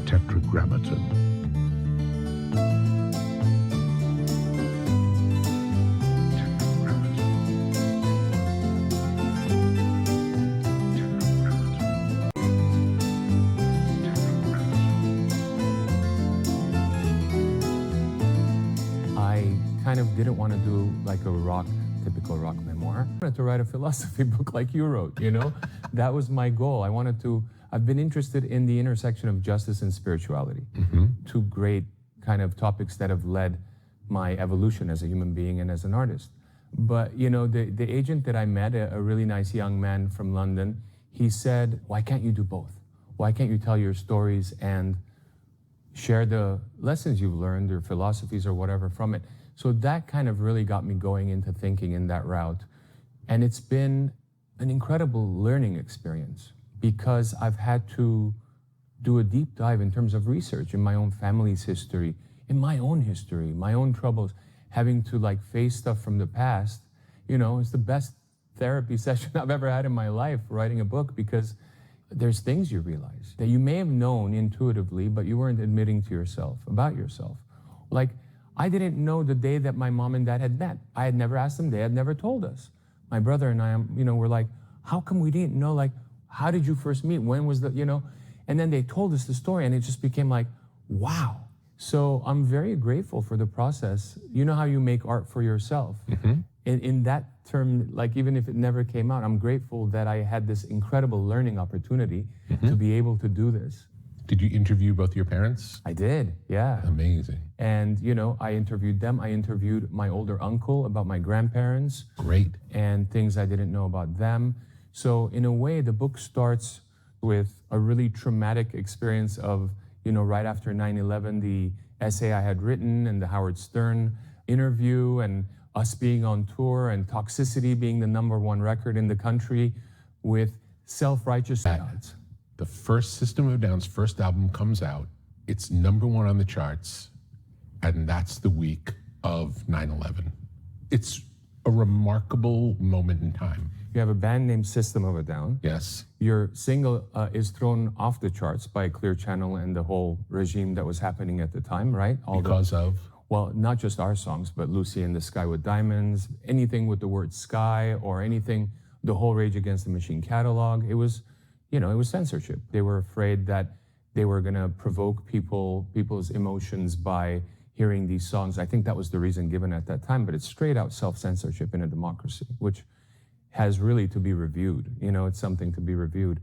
Tetragrammaton. I kind of didn't want to do like a typical rock memoir. I wanted to write a philosophy book like you wrote, you know? That was my goal. I've been interested in the intersection of justice and spirituality. Two great kind of topics that have led my evolution as a human being and as an artist. But, you know, the agent that I met, a really nice young man from London, he said, why can't you do both? Why can't you tell your stories and share the lessons you've learned or philosophies or whatever from it? So that kind of really got me going into thinking in that route. And it's been an incredible learning experience because I've had to do a deep dive in terms of research in my own family's history, in my own history, my own troubles, having to like face stuff from the past. You know, it's the best therapy session I've ever had in my life, writing a book, because there's things you realize that you may have known intuitively, but you weren't admitting to yourself, about yourself. Like, I didn't know the day that my mom and dad had met. I had never asked them, they had never told us. My brother and I, you know, were like, how come we didn't know, like, how did you first meet? When was the, you know? And then they told us the story and it just became like, wow. So I'm very grateful for the process. You know how you make art for yourself? In that term, like even if it never came out, I'm grateful that I had this incredible learning opportunity to be able to do this. Did you interview both your parents? I did, yeah. Amazing. And, you know, I interviewed them. I interviewed my older uncle about my grandparents. Great. And things I didn't know about them. So in a way, the book starts with a really traumatic experience of, you know, right after 9/11, the essay I had written and the Howard Stern interview and us being on tour and Toxicity being the #1 record in the country with self-righteous gods. The first System of a Down's first album comes out, it's #1 on the charts, and that's the week of 9/11. It's a remarkable moment in time. You have a band named System of a Down. Yes. Your single is thrown off the charts by Clear Channel and the whole regime that was happening at the time, right? Because of? Well, not just our songs, but Lucy in the Sky with Diamonds, anything with the word sky or anything, the whole Rage Against the Machine catalog. It was, you know, it was censorship. They were afraid that they were gonna provoke people's emotions by hearing these songs. I think that was the reason given at that time, but it's straight out self-censorship in a democracy, which has really to be reviewed. You know, it's something to be reviewed.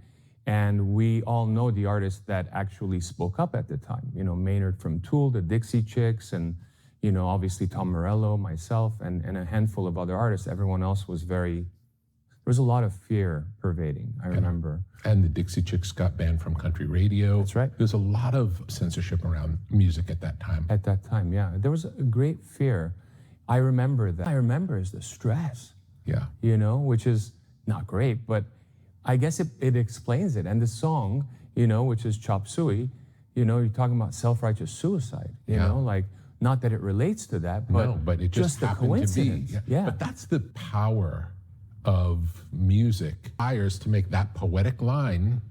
And we all know the artists that actually spoke up at the time. You know, Maynard from Tool, the Dixie Chicks, and, you know, obviously Tom Morello, myself, and a handful of other artists. Everyone else was there was a lot of fear pervading, I remember. And the Dixie Chicks got banned from country radio. That's right. There's a lot of censorship around music at that time. At that time, yeah. There was a great fear. I remember that. I remember is the stress. Yeah. You know, which is not great, but I guess it explains it. And the song, you know, which is Chop Suey, you know, you're talking about self-righteous suicide, you know, like, not that it relates to that, but, no, but it just the coincidence. To be. Yeah. But that's the power of music. Desires to make that poetic line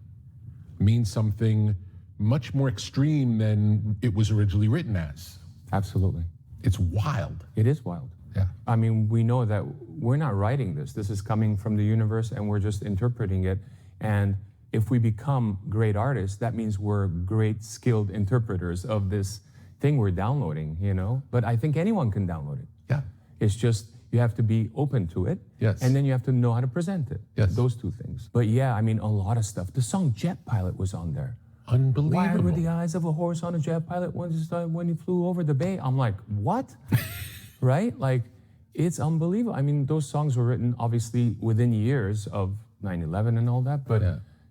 mean something much more extreme than it was originally written as. Absolutely. It's wild. It is wild. Yeah. I mean, we know that we're not writing this. This is coming from the universe and we're just interpreting it. And if we become great artists, that means we're great skilled interpreters of this thing we're downloading, you know? But I think anyone can download it. Yeah. It's just, you have to be open to it. Yes. And then you have to know how to present it. Yes. Those two things. But yeah, I mean, a lot of stuff. The song Jet Pilot was on there. Unbelievable. Why were the eyes of a horse on a jet pilot when he flew over the bay? I'm like, what? Right? Like, it's unbelievable. I mean, those songs were written obviously within years of 9/11 and all that, but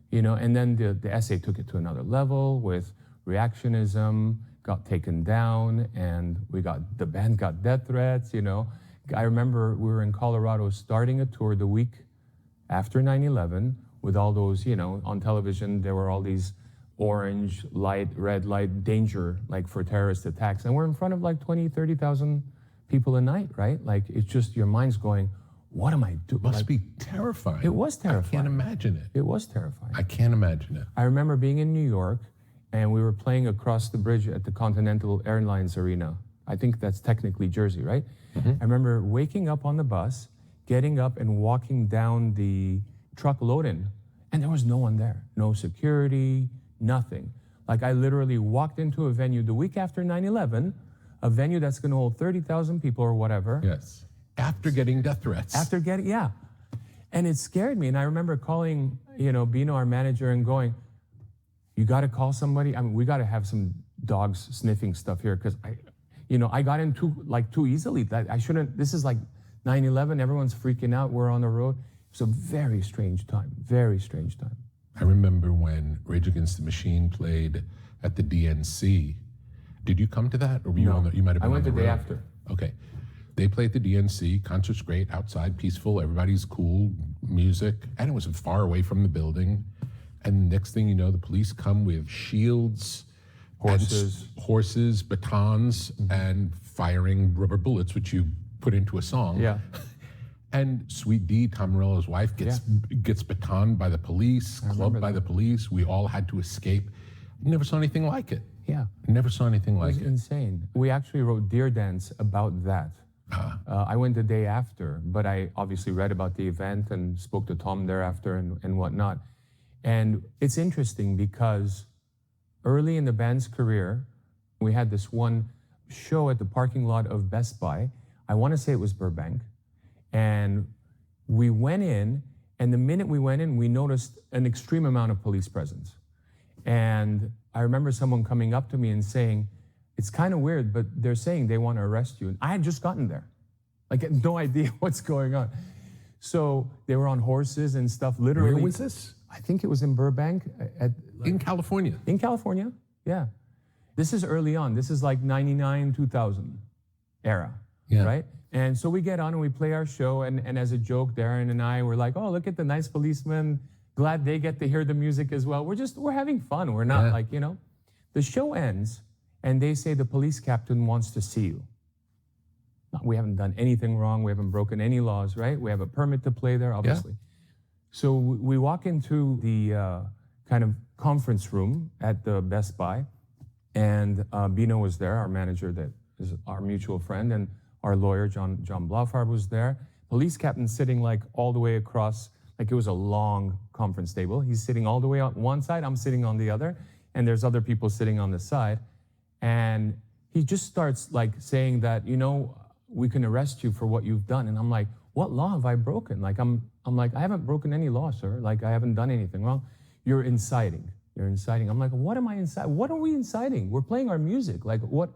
you know, and then the essay took it to another level with reactionism, got taken down, and the band got death threats, you know. I remember we were in Colorado starting a tour the week after 9/11 with all those, you know, on television, there were all these orange light, red light, danger, like for terrorist attacks. And we're in front of like 20, 30,000 people a night, right? Like, it's just, your mind's going, what am I doing? Must be terrifying. It was terrifying. I can't imagine it. It was terrifying. I can't imagine it. I remember being in New York and we were playing across the bridge at the Continental Airlines Arena. I think that's technically Jersey, right? I remember waking up on the bus, getting up and walking down the truck load-in, and there was no one there. No security, nothing. Like I literally walked into a venue the week after 9/11, a venue that's gonna hold 30,000 people or whatever. Yes. After getting death threats. Yeah. And it scared me. And I remember calling, Bino, our manager, and going, you got to call somebody. I mean, we got to have some dogs sniffing stuff here because I got in too easily. That I shouldn't. This is like 9/11. Everyone's freaking out. We're on the road. It's a very strange time. Very strange time. I remember when Rage Against the Machine played at the DNC. Did you come to that, or were you on the? You might have been. I went on the road. day after. Okay. They played the DNC, concert's great, outside, peaceful, everybody's cool, music, and it was far away from the building. And next thing you know, the police come with shields, horses, batons, and firing rubber bullets, which you put into a song. Yeah. And Sweet D, Tom Morello's wife, gets batoned by the police, clubbed by the police. We all had to escape. Never saw anything like it. Yeah. Never saw anything like It was insane. We actually wrote Deer Dance about that. I went the day after, but I obviously read about the event and spoke to Tom thereafter and whatnot. And it's interesting because early in the band's career, we had this one show at the parking lot of Best Buy. I want to say it was Burbank. And we went in, and the minute we went in, we noticed an extreme amount of police presence. And I remember someone coming up to me and saying, it's kind of weird, but they're saying they want to arrest you. And I had just gotten there. Like, I had no idea what's going on. So they were on horses and stuff, literally. Where was this? I think it was in Burbank. In California. In California, yeah. This is early on. This is like 99, 2000 era, right? And so we get on and we play our show. And as a joke, Darren and I were like, oh, look at the nice policemen. Glad they get to hear the music as well. We're having fun. We're not like, The show ends. And they say the police captain wants to see you. We haven't done anything wrong. We haven't broken any laws, right? We have a permit to play there, obviously. So we walk into the kind of conference room at the Best Buy, and Bino was there, our manager that is our mutual friend, and our lawyer, John Blaufarb, was there. Police captain sitting like all the way across, like it was a long conference table. He's sitting all the way on one side, I'm sitting on the other, and there's other people sitting on the side. And he just starts like saying that, we can arrest you for what you've done. And I'm like, what law have I broken? Like, I'm like, I haven't broken any law, sir. Like, I haven't done anything wrong. You're inciting. I'm like, what am I inciting? What are we inciting? We're playing our music. Like, what?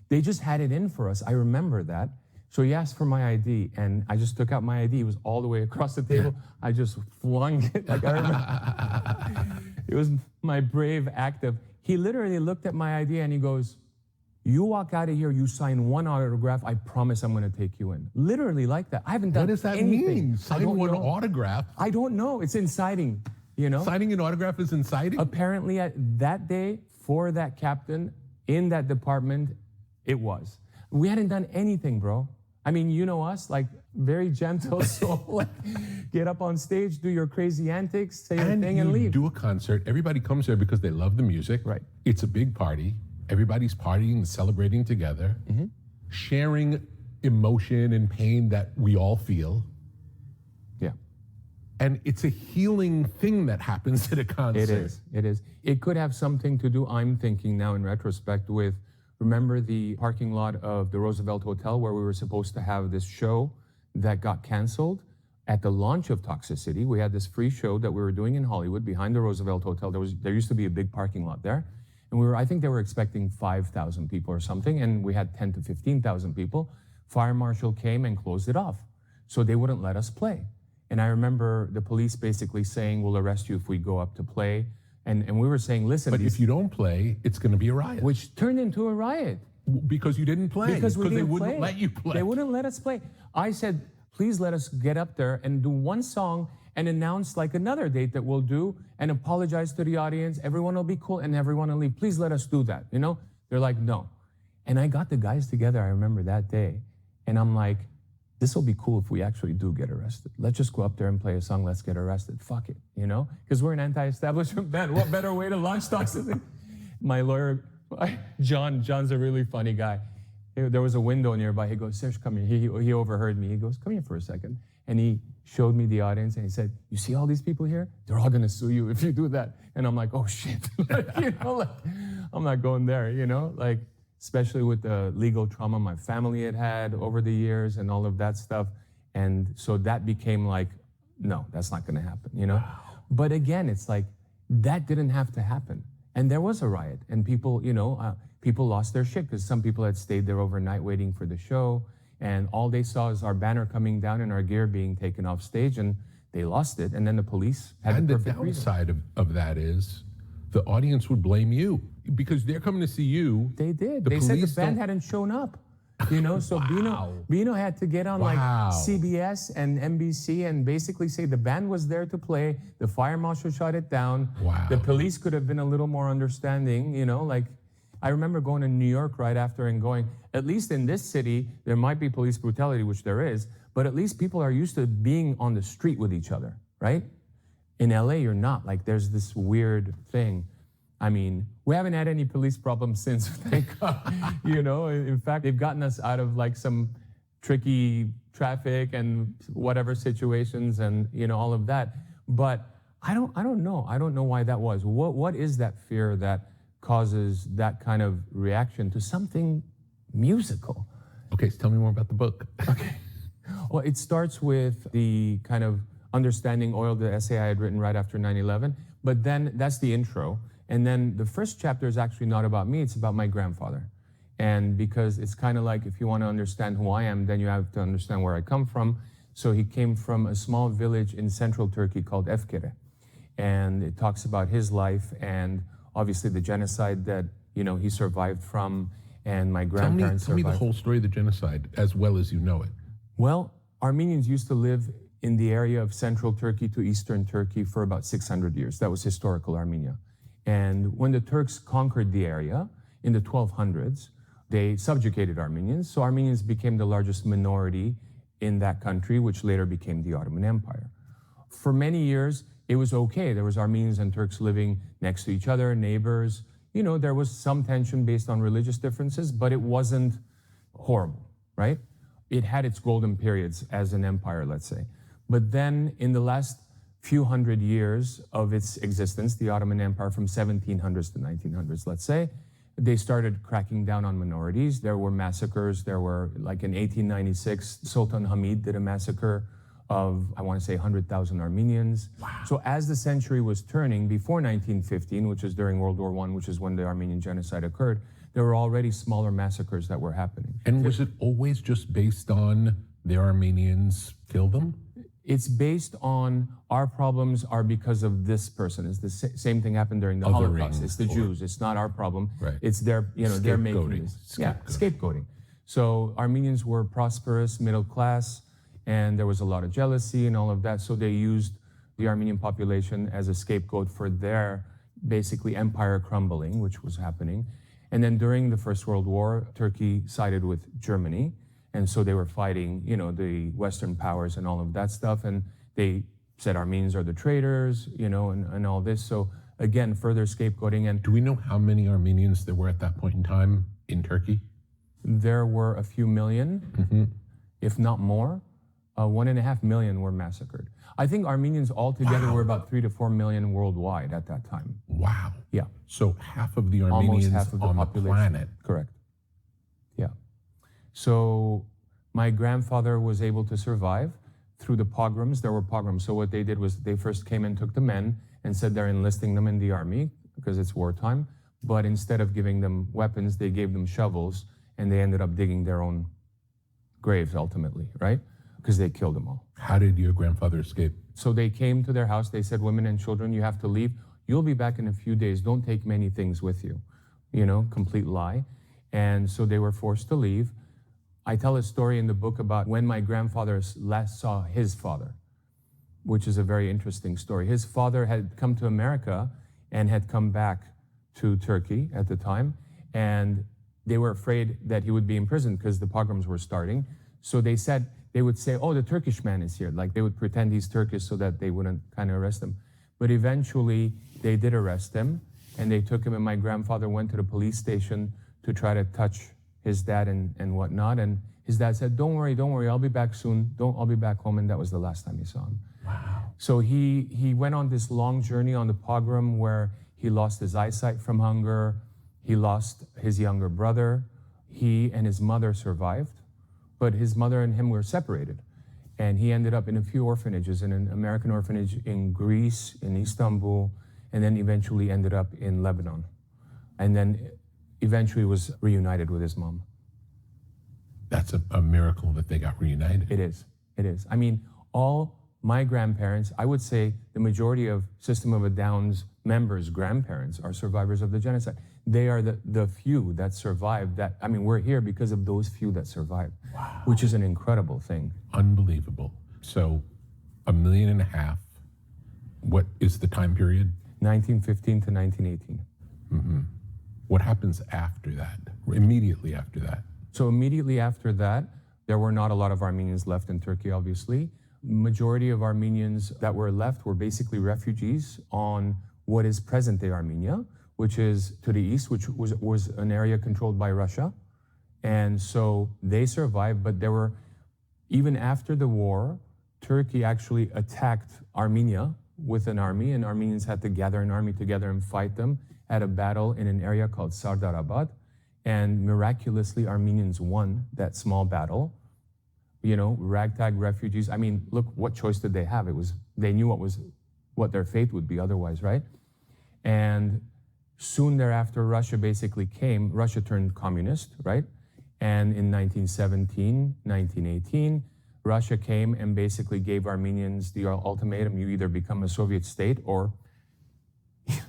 They just had it in for us. I remember that. So he asked for my ID, and I just took out my ID. It was all the way across the table. I just flung it. Like, I remember. It was my brave act of, he literally looked at my ID and he goes, you walk out of here, you sign one autograph, I promise I'm going to take you in. Literally like that. I haven't done anything. What does that mean? Sign one autograph? I don't know. It's inciting, Signing an autograph is inciting? Apparently at that day, for that captain, in that department, it was. We hadn't done anything, bro. I mean, you know us, like very gentle, so like get up on stage, do your crazy antics, say your thing and leave. Do a concert. Everybody comes there because they love the music. Right. It's a big party. Everybody's partying and celebrating together, sharing emotion and pain that we all feel. Yeah. And it's a healing thing that happens at a concert. It is. It could have something to do, I'm thinking now in retrospect, with, remember the parking lot of the Roosevelt Hotel where we were supposed to have this show that got canceled? At the launch of Toxicity, we had this free show that we were doing in Hollywood behind the Roosevelt Hotel. There used to be a big parking lot there. And I think they were expecting 5,000 people or something, and we had 10 to 15,000 people. Fire marshal came and closed it off. So they wouldn't let us play. And I remember the police basically saying, we'll arrest you if we go up to play. And we were saying, listen. But if you don't play, it's going to be a riot. Which turned into a riot. Because you didn't play. Because they wouldn't let you play. They wouldn't let us play. I said, please let us get up there and do one song and announce like another date that we'll do and apologize to the audience. Everyone will be cool and everyone will leave. Please let us do that, They're like, no. And I got the guys together, I remember that day. And I'm like, this will be cool if we actually do get arrested. Let's just go up there and play a song, let's get arrested. Fuck it, Because we're an anti-establishment band. What better way to launch Toxicity? my lawyer, John's a really funny guy. There was a window nearby. He goes, Serj, come here. He overheard me. He goes, come here for a second. And he showed me the audience and he said, you see all these people here? They're all gonna sue you if you do that. And I'm like, oh shit. I'm not going there, especially with the legal trauma my family had over the years and all of that stuff. And so that became like, no, that's not gonna happen, Wow. But again, it's like, that didn't have to happen. And there was a riot and people, people lost their shit because some people had stayed there overnight waiting for the show. And all they saw is our banner coming down and our gear being taken off stage, and they lost it. And then the police had And the the perfect reason. downside of that is the audience would blame you because they're coming to see you. They did. The They said the police band don't- hadn't shown up. So Wow. Bino had to get on Wow. like CBS and NBC and basically say the band was there to play. The fire marshal shut it down. Wow. The police could have been a little more understanding. I remember going to New York right after and going, at least in this city, there might be police brutality, which there is, but at least people are used to being on the street with each other, right? In LA, you're not. Like, there's this weird thing. I mean, we haven't had any police problems since, thank God. In fact, they've gotten us out of like some tricky traffic and whatever situations and, all of that. But I don't know. I don't know why that was. What is that fear that causes that kind of reaction to something musical? Okay, so tell me more about the book. Okay. Well, it starts with the kind of understanding oil, the essay I had written right after 9/11. But then that's the intro. And then the first chapter is actually not about me, it's about my grandfather. And because it's kind of like if you want to understand who I am, then you have to understand where I come from. So he came from a small village in central Turkey called Efkere. And it talks about his life and obviously the genocide that, he survived from and my grandparents Tell me survived. the whole story of the genocide as well as you know it. Well, Armenians used to live in the area of central Turkey to eastern Turkey for about 600 years. That was historical Armenia. And when the Turks conquered the area in the 1200s, they subjugated Armenians. So Armenians became the largest minority in that country, which later became the Ottoman Empire. For many years, it was okay. There was Armenians and Turks living next to each other, neighbors. There was some tension based on religious differences, but it wasn't horrible, right? It had its golden periods as an empire, let's say. But then in the last few hundred years of its existence, the Ottoman Empire from 1700s to 1900s, let's say, they started cracking down on minorities. There were massacres. There were, like in 1896, Sultan Hamid did a massacre of, I want to say, 100,000 Armenians. Wow. So as the century was turning, before 1915, which is during World War I, which is when the Armenian genocide occurred, there were already smaller massacres that were happening. And was it always just based on the Armenians kill them? It's based on our problems are because of this person. It's the same thing happened during the Othering Holocaust. It's the Jews. It's not our problem. Right. It's their, they're making this. Yeah, scapegoating. So Armenians were prosperous, middle class, and there was a lot of jealousy and all of that. So they used the Armenian population as a scapegoat for their basically empire crumbling, which was happening. And then during the First World War, Turkey sided with Germany. And so they were fighting, the Western powers and all of that stuff. And they said Armenians are the traitors, and all this. So again, further scapegoating. And Do we know how many Armenians there were at that point in time in Turkey? there were a few million, if not more. 1.5 million were massacred. I think Armenians altogether were about 3 to 4 million worldwide at that time. Wow. Yeah. So half of the Almost Armenians half of the on the population. planet. Correct. Yeah. So my grandfather was able to survive through the pogroms. There were pogroms. So what they did was they first came and took the men and said they're enlisting them in the army because it's wartime. But instead of giving them weapons, they gave them shovels and they ended up digging their own graves ultimately, right? Because they killed them all. How did your grandfather escape? So they came to their house. They said, women and children, you have to leave. You'll be back in a few days. Don't take many things with you. Complete lie. And so they were forced to leave. I tell a story in the book about when my grandfather last saw his father, which is a very interesting story. His father had come to America and had come back to Turkey at the time. And they were afraid that he would be imprisoned because the pogroms were starting. So they would say, oh, the Turkish man is here. Like they would pretend he's Turkish so that they wouldn't kind of arrest him. But eventually they did arrest him. and they took him, and my grandfather went to the police station to try to touch his dad and whatnot. And his dad said, don't worry, I'll be back soon. I'll be back home. And that was the last time he saw him. Wow. So he went on this long journey on the pogrom where he lost his eyesight from hunger. He lost his younger brother. He and his mother survived, but his mother and him were separated. And he ended up in a few orphanages, in an American orphanage in Greece, in Istanbul, and then eventually ended up in Lebanon. And then eventually was reunited with his mom. That's a miracle that they got reunited. It is. I mean, all my grandparents, I would say the majority of System of a Down's members' grandparents are survivors of the genocide. They are the few that survived that. I mean, we're here because of those few that survived, wow, which is an incredible thing. Unbelievable. So, 1.5 million. What is the time period? 1915 to 1918. Mm-hmm. What happens after that? Immediately after that? So immediately after that, there were not a lot of Armenians left in Turkey, obviously. Majority of Armenians that were left were basically refugees on what is present-day Armenia, which is to the east, which was an area controlled by Russia. And so they survived, but there were, even after the war, Turkey actually attacked Armenia with an army, and Armenians had to gather an army together and fight them at a battle in an area called Sardarabad. And miraculously, Armenians won that small battle. You know, ragtag refugees. I mean, look, what choice did they have? They knew what their fate would be otherwise, right? And soon thereafter, Russia turned communist, right? And in 1917, 1918, Russia came and basically gave Armenians the ultimatum: you either become a Soviet state or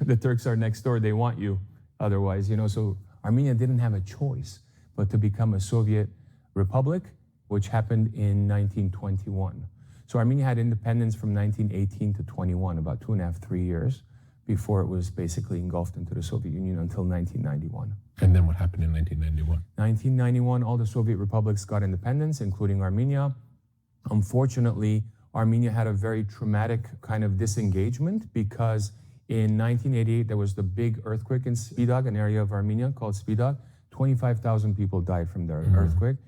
the Turks are next door, they want you otherwise, you know. So Armenia didn't have a choice but to become a Soviet republic, which happened in 1921. So Armenia had independence from 1918 to 21, about 2.5, 3 years before it was basically engulfed into the Soviet Union until 1991. And then what happened in 1991? 1991, all the Soviet republics got independence, including Armenia. Unfortunately, Armenia had a very traumatic kind of disengagement because in 1988, there was the big earthquake in Spidag, an area of Armenia called Spidag. 25,000 people died from the earthquake.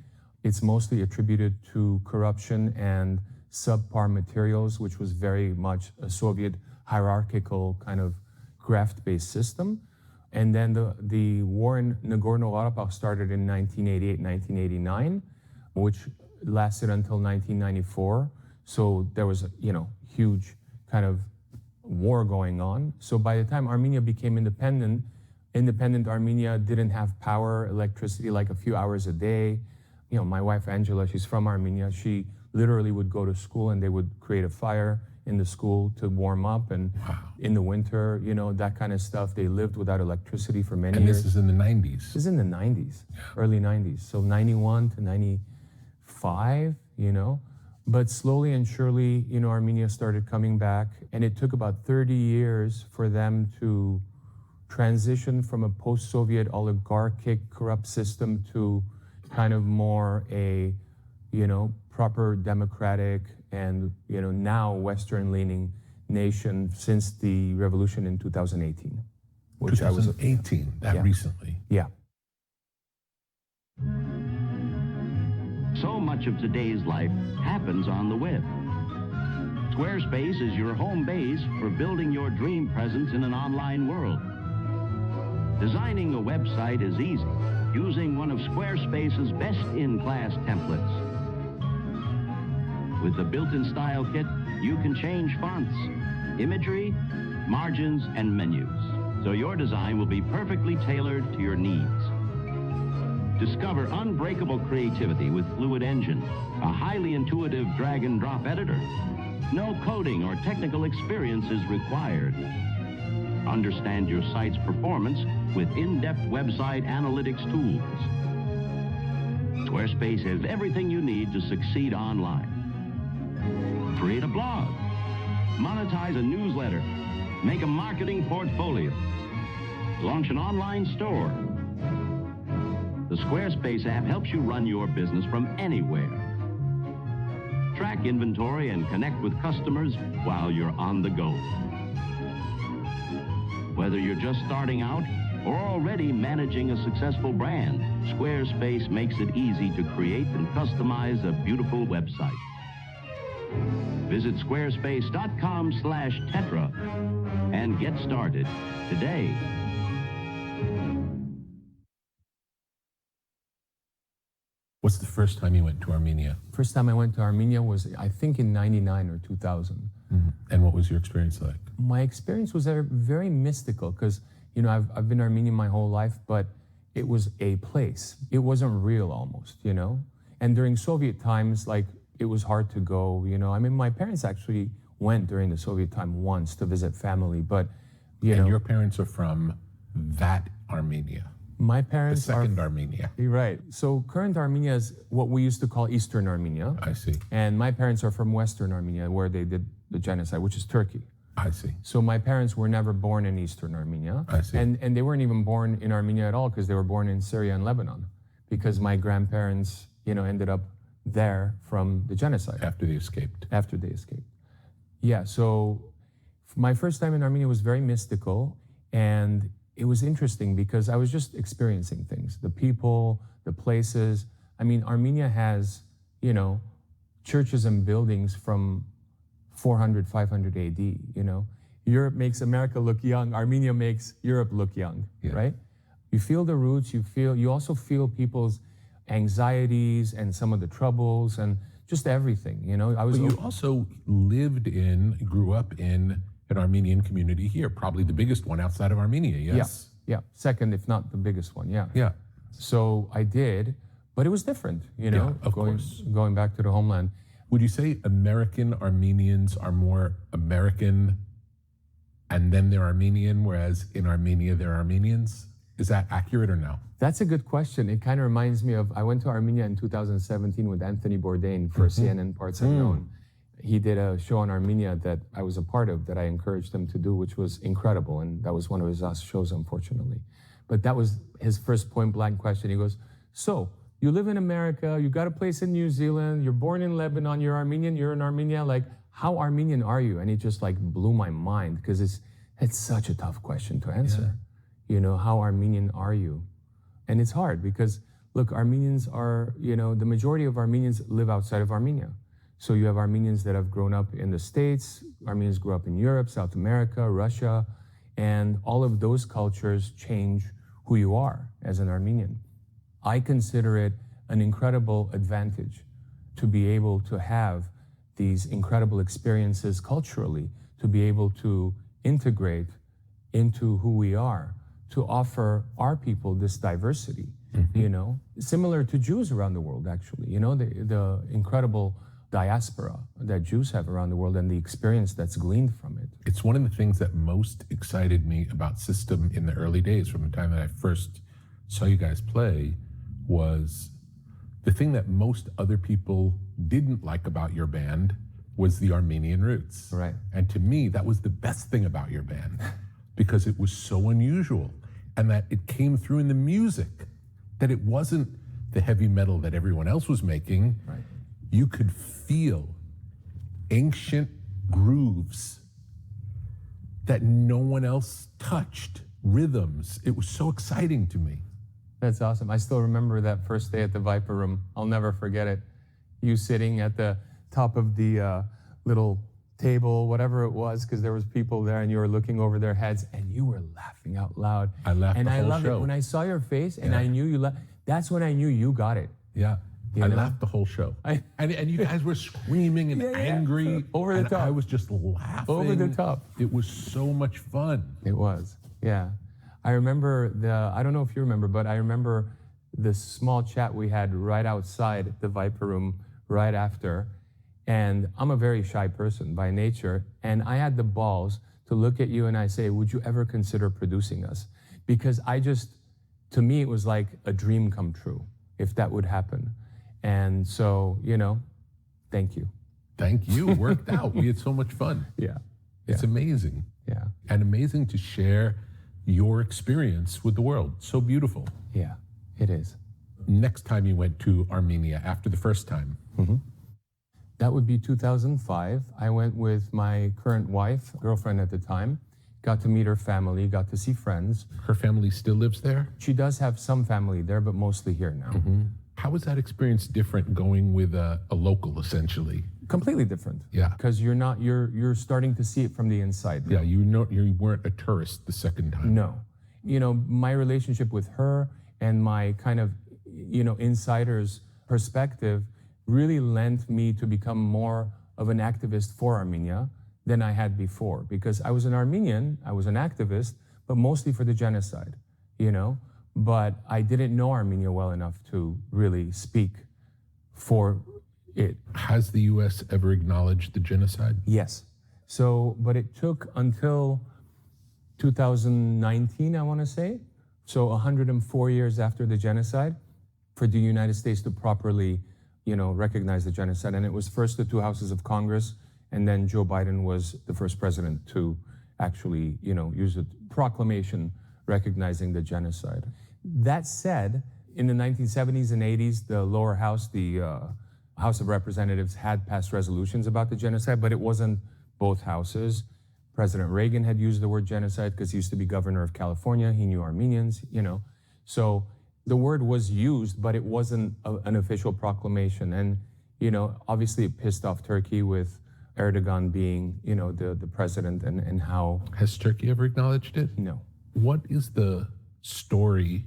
It's mostly attributed to corruption and subpar materials, which was very much a Soviet hierarchical kind of graft-based system. And then the war in Nagorno-Karabakh started in 1988, 1989, which lasted until 1994. So there was a, huge kind of war going on. So by the time Armenia became independent Armenia didn't have power, electricity, like a few hours a day. You know, my wife Angela, she's from Armenia. She literally would go to school and they would create a fire in the school to warm up, and in the winter, that kind of stuff. They lived without electricity for many years. And this is in the 90s. This is in the 90s, early 90s. So 91 to 95, But slowly and surely, Armenia started coming back, and it took about 30 years for them to transition from a post-Soviet oligarchic corrupt system to kind of more a, proper democratic and, now Western-leaning nation since the revolution in 2018. Which 2018, recently. Yeah. So much of today's life happens on the web. Squarespace is your home base for building your dream presence in an online world. Designing a website is easy, using one of Squarespace's best-in-class templates. With the built-in style kit, you can change fonts, imagery, margins, and menus, so your design will be perfectly tailored to your needs. Discover unbreakable creativity with Fluid Engine, a highly intuitive drag-and-drop editor. No coding or technical experience is required. Understand your site's performance with in-depth website analytics tools. Squarespace has everything you need to succeed online. Create a blog, monetize a newsletter, make a marketing portfolio, launch an online store. The Squarespace app helps you run your business from anywhere. Track inventory and connect with customers while you're on the go. Whether you're just starting out or already managing a successful brand, Squarespace makes it easy to create and customize a beautiful website. Visit squarespace.com/Tetra and get started today. What's the first time you went to Armenia? First time I went to Armenia was, I think, in 99 or 2000. And what was your experience like? My experience was very mystical because, you know, I've been Armenian my whole life, but it was a place. It wasn't real almost, you know? And during Soviet times, like, it was hard to go, you know? I mean, my parents actually went during the Soviet time once to visit family, but, you know. And your parents are from that Armenia, My the parents second Armenia. You're right. So current Armenia is what we used to call Eastern Armenia. I see. And my parents are from Western Armenia, where they did the genocide, which is Turkey. I see. So my parents were never born in Eastern Armenia. I see. And they weren't even born in Armenia at all because they were born in Syria and Lebanon because my grandparents, you know, ended up there from the genocide. After they escaped. After they escaped. Yeah, so my first time in Armenia was very mystical, and it was interesting because I was just experiencing things, the people, the places. I mean, Armenia has, you know, churches and buildings from 400, 500 AD, you know. Europe makes America look young. Armenia makes Europe look young, right? You feel the roots, you also feel people's anxieties and some of the troubles and just everything, you know. But you also grew up in an Armenian community here, probably the biggest one outside of Armenia, yes? Yeah, second, if not the biggest one, yeah. Yeah. So I did, but it was different, you know, of course. Going back to the homeland. Would you say American Armenians are more American and then they're Armenian, whereas in Armenia they're Armenians? Is that accurate or no? That's a good question. It kind of reminds me of, I went to Armenia in 2017 with Anthony Bourdain for CNN Parts Unknown. He did a show on Armenia that I was a part of that I encouraged him to do, which was incredible. And that was one of his last shows, unfortunately. But that was his first point blank question. He goes, so you live in America, you got a place in New Zealand, you're born in Lebanon, you're Armenian, you're in Armenia, like, how Armenian are you? And it just like blew my mind because it's such a tough question to answer. You know, how Armenian are you? And it's hard because, look, Armenians are, you know, the majority of Armenians live outside of Armenia. So you have Armenians that have grown up in the States, Armenians grew up in Europe, South America, Russia, and all of those cultures change who you are as an Armenian. I consider it an incredible advantage to be able to have these incredible experiences culturally, to be able to integrate into who we are, to offer our people this diversity, you know, similar to Jews around the world, actually, you know, the incredible diaspora that Jews have around the world and the experience that's gleaned from it. It's one of the things that most excited me about System in the early days, from the time that I first saw you guys play, was the thing that most other people didn't like about your band was the Armenian roots. Right. And to me, that was the best thing about your band because it was so unusual and that it came through in the music, that it wasn't the heavy metal that everyone else was making. Right. You could feel ancient grooves that no one else touched, rhythms. It was so exciting to me. That's awesome. I still remember that first day at the Viper Room. I'll never forget it. You sitting at the top of the little table, whatever it was, because there was people there and you were looking over their heads and you were laughing out loud. I laughed and the whole I loved show. it. When I saw your face and I knew you laughed, that's when I knew you got it. Yeah. You I know? laughed the whole show. And you guys were screaming and angry. Over the and top. I was just laughing. Over the top. It was so much fun. It was, yeah. I remember I don't know if you remember, but I remember the small chat we had right outside the Viper Room right after. And I'm a very shy person by nature. And I had the balls to look at you and I say, would you ever consider producing us? Because to me, it was like a dream come true, if that would happen. And so, you know, thank you. Thank you. It worked out. We had so much fun. Yeah. It's amazing. Yeah. And amazing to share your experience with the world. So beautiful. Yeah, it is. Next time you went to Armenia, after the first time. That would be 2005. I went with my current wife, girlfriend at the time, got to meet her family, got to see friends. Her family still lives there? She does have some family there, but mostly here now. How was that experience different going with a local, essentially? Completely different. Yeah. Because you're starting to see it from the inside. Yeah, you weren't a tourist the second time. No. My relationship with her and my kind of, insider's perspective really lent me to become more of an activist for Armenia than I had before. Because I was an Armenian, I was an activist, but mostly for the genocide, But I didn't know Armenia well enough to really speak for it. Has the U.S. ever acknowledged the genocide? Yes. But it took until 2019, I want to say, so 104 years after the genocide, for the United States to properly, recognize the genocide. And it was first the two houses of Congress, and then Joe Biden was the first president to actually, use a proclamation recognizing the genocide. That said, in the 1970s and 80s, the lower house, the House of Representatives, had passed resolutions about the genocide, but it wasn't both houses. President Reagan had used the word genocide because he used to be governor of California. He knew Armenians, So the word was used, but it wasn't an official proclamation. And, obviously it pissed off Turkey with Erdogan being, the president and how... Has Turkey ever acknowledged it? No. What is the story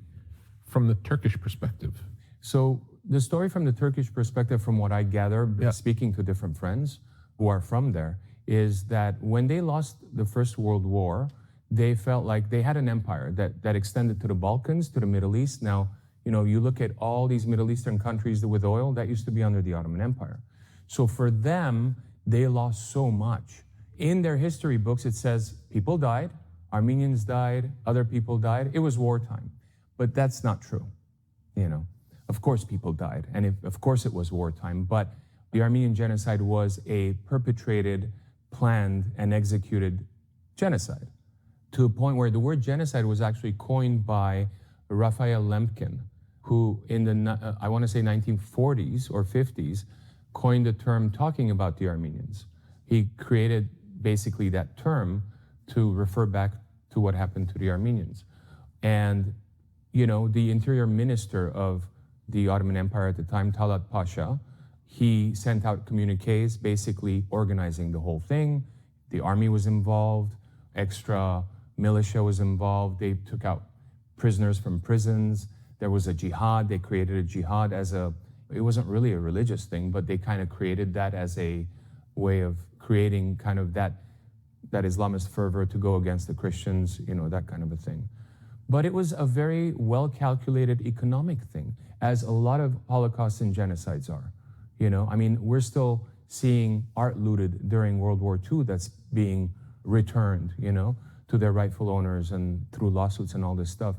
from the Turkish perspective? So the story from the Turkish perspective, from what I gather, speaking to different friends who are from there, is that when they lost the First World War, they felt like they had an empire that extended to the Balkans, to the Middle East. Now, you look at all these Middle Eastern countries with oil, that used to be under the Ottoman Empire. So for them, they lost so much. In their history books, it says people died, Armenians died, other people died. It was wartime. But that's not true. Of course people died, and of course it was wartime, but the Armenian genocide was a perpetrated, planned, and executed genocide, to a point where the word genocide was actually coined by Raphael Lemkin, who in the, I want to say 1940s or 50s, coined the term talking about the Armenians. He created basically that term to refer back to what happened to the Armenians. And, the interior minister of the Ottoman Empire at the time, Talat Pasha, he sent out communiques basically organizing the whole thing. The army was involved, extra militia was involved. They took out prisoners from prisons. There was a jihad. They created a jihad it wasn't really a religious thing, but they kind of created that as a way of creating kind of that Islamist fervor to go against the Christians, that kind of a thing. But it was a very well-calculated economic thing, as a lot of Holocausts and genocides are. We're still seeing art looted during World War II that's being returned, to their rightful owners and through lawsuits and all this stuff.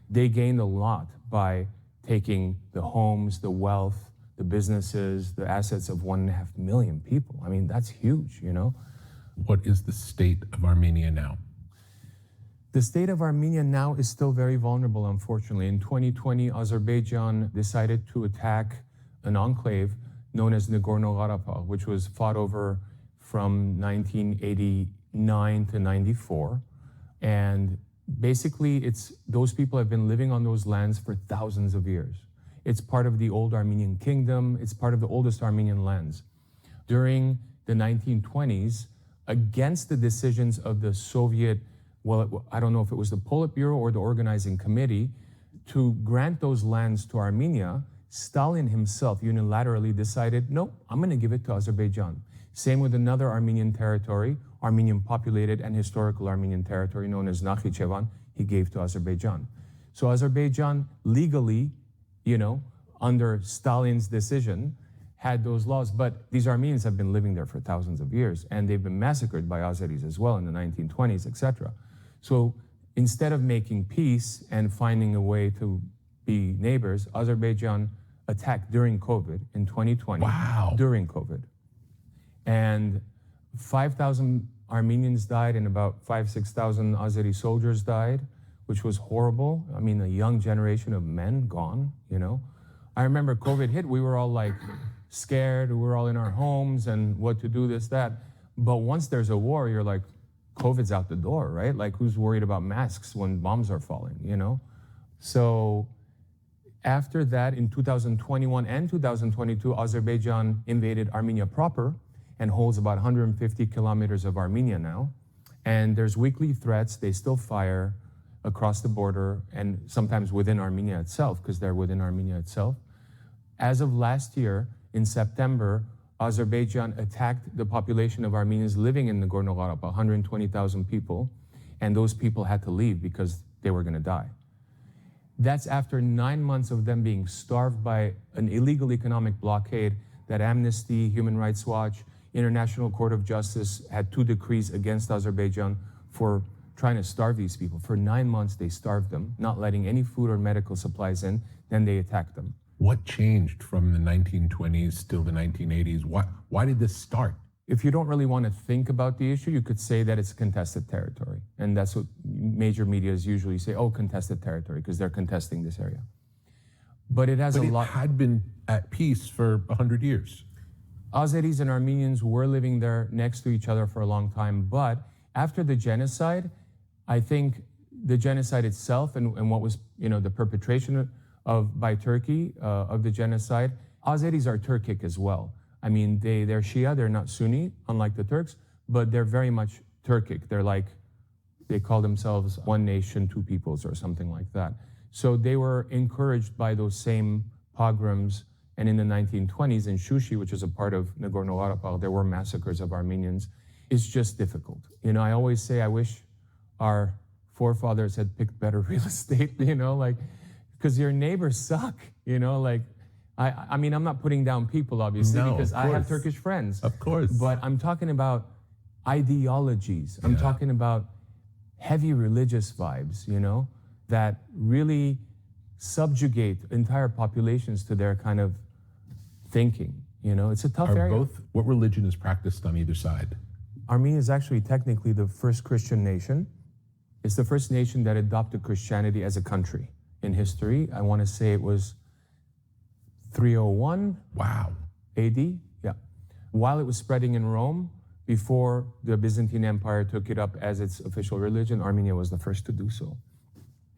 They gained a lot by taking the homes, the wealth, the businesses, the assets of 1.5 million people. That's huge, What is the state of Armenia now? The state of Armenia now is still very vulnerable, unfortunately. In 2020, Azerbaijan decided to attack an enclave known as Nagorno-Karabakh, which was fought over from 1989 to 94. And basically, those people have been living on those lands for thousands of years. It's part of the old Armenian kingdom. It's part of the oldest Armenian lands. During the 1920s, against the decisions of the Soviet, I don't know if it was the Politburo or the organizing committee, to grant those lands to Armenia, Stalin himself unilaterally decided, no, I'm going to give it to Azerbaijan. Same with another Armenian territory, Armenian populated and historical Armenian territory known as Nakhichevan, he gave to Azerbaijan. So Azerbaijan legally, under Stalin's decision, had those laws, but these Armenians have been living there for thousands of years, and they've been massacred by Azeris as well in the 1920s, etc. So instead of making peace and finding a way to be neighbors, Azerbaijan attacked during COVID in 2020. Wow. During COVID. And 5,000 Armenians died and about 6,000 Azeri soldiers died, which was horrible. A young generation of men gone, I remember COVID hit, we were all like scared, we were all in our homes and what to do, this, that. But once there's a war, you're like, COVID's out the door, right? Like, who's worried about masks when bombs are falling, you know? So after that, in 2021 and 2022, Azerbaijan invaded Armenia proper and holds about 150 kilometers of Armenia now. And there's weekly threats. They still fire across the border and sometimes within Armenia itself, because they're within Armenia itself. As of last year, in September, Azerbaijan attacked the population of Armenians living in Nagorno-Karabakh, 120,000 people, and those people had to leave because they were going to die. That's after 9 months of them being starved by an illegal economic blockade that Amnesty, Human Rights Watch, International Court of Justice had 2 decrees against Azerbaijan for trying to starve these people. For 9 months, they starved them, not letting any food or medical supplies in. Then they attacked them. What changed from the 1920s till the 1980s? Why did this start? If you don't really want to think about the issue, you could say that it's contested territory. And that's what major media usually say, oh, contested territory, because they're contesting this area. But it has But a lot. it had been at peace for 100 years. Azeris and Armenians were living there next to each other for a long time. But after the genocide, I think the genocide itself and what was, the perpetration by Turkey of the genocide, Azeris are Turkic as well. I mean, they're Shia, they're not Sunni, unlike the Turks, but they're very much Turkic. They call themselves one nation, two peoples, or something like that. So they were encouraged by those same pogroms. And in the 1920s, in Shushi, which is a part of Nagorno-Karabakh, there were massacres of Armenians. It's just difficult. I always say I wish our forefathers had picked better real estate, because your neighbors suck, I mean, I'm not putting down people, obviously, No, because of I have course. Turkish friends. Of course. But I'm talking about ideologies. I'm talking about heavy religious vibes, that really subjugate entire populations to their kind of thinking. It's a tough area. What religion is practiced on either side? Armenia is actually technically the first Christian nation. It's the first nation that adopted Christianity as a country in history. I want to say it was 301 Wow. AD, yeah. While it was spreading in Rome, before the Byzantine Empire took it up as its official religion, Armenia was the first to do so.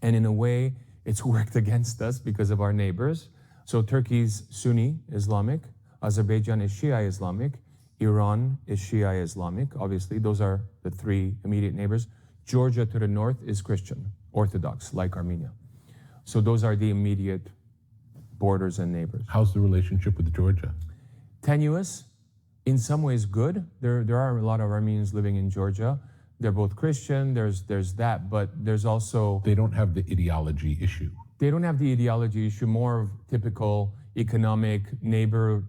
And in a way, it's worked against us because of our neighbors. So Turkey's Sunni Islamic, Azerbaijan is Shia Islamic, Iran is Shia Islamic. Obviously, those are the 3 immediate neighbors. Georgia to the north is Christian, Orthodox, like Armenia. So those are the immediate borders and neighbors. How's the relationship with Georgia? Tenuous, in some ways good. There are a lot of Armenians living in Georgia. They're both Christian, there's that, but there's also... They don't have the ideology issue. They don't have the ideology issue, more of typical economic, neighbor,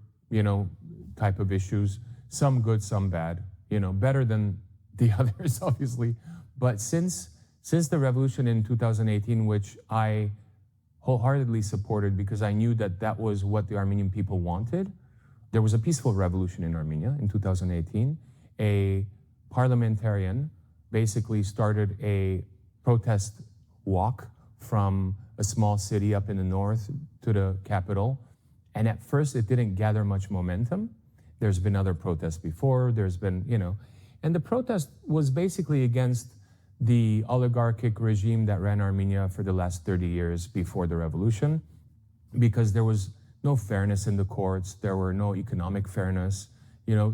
type of issues. Some good, some bad, better than the others, obviously. But since the revolution in 2018, which I wholeheartedly supported because I knew that was what the Armenian people wanted, there was a peaceful revolution in Armenia in 2018. A parliamentarian basically started a protest walk from a small city up in the north to the capital. And at first, it didn't gather much momentum. There's been other protests before. There's been, and the protest was basically against the oligarchic regime that ran Armenia for the last 30 years before the revolution, because there was no fairness in the courts. There were no economic fairness.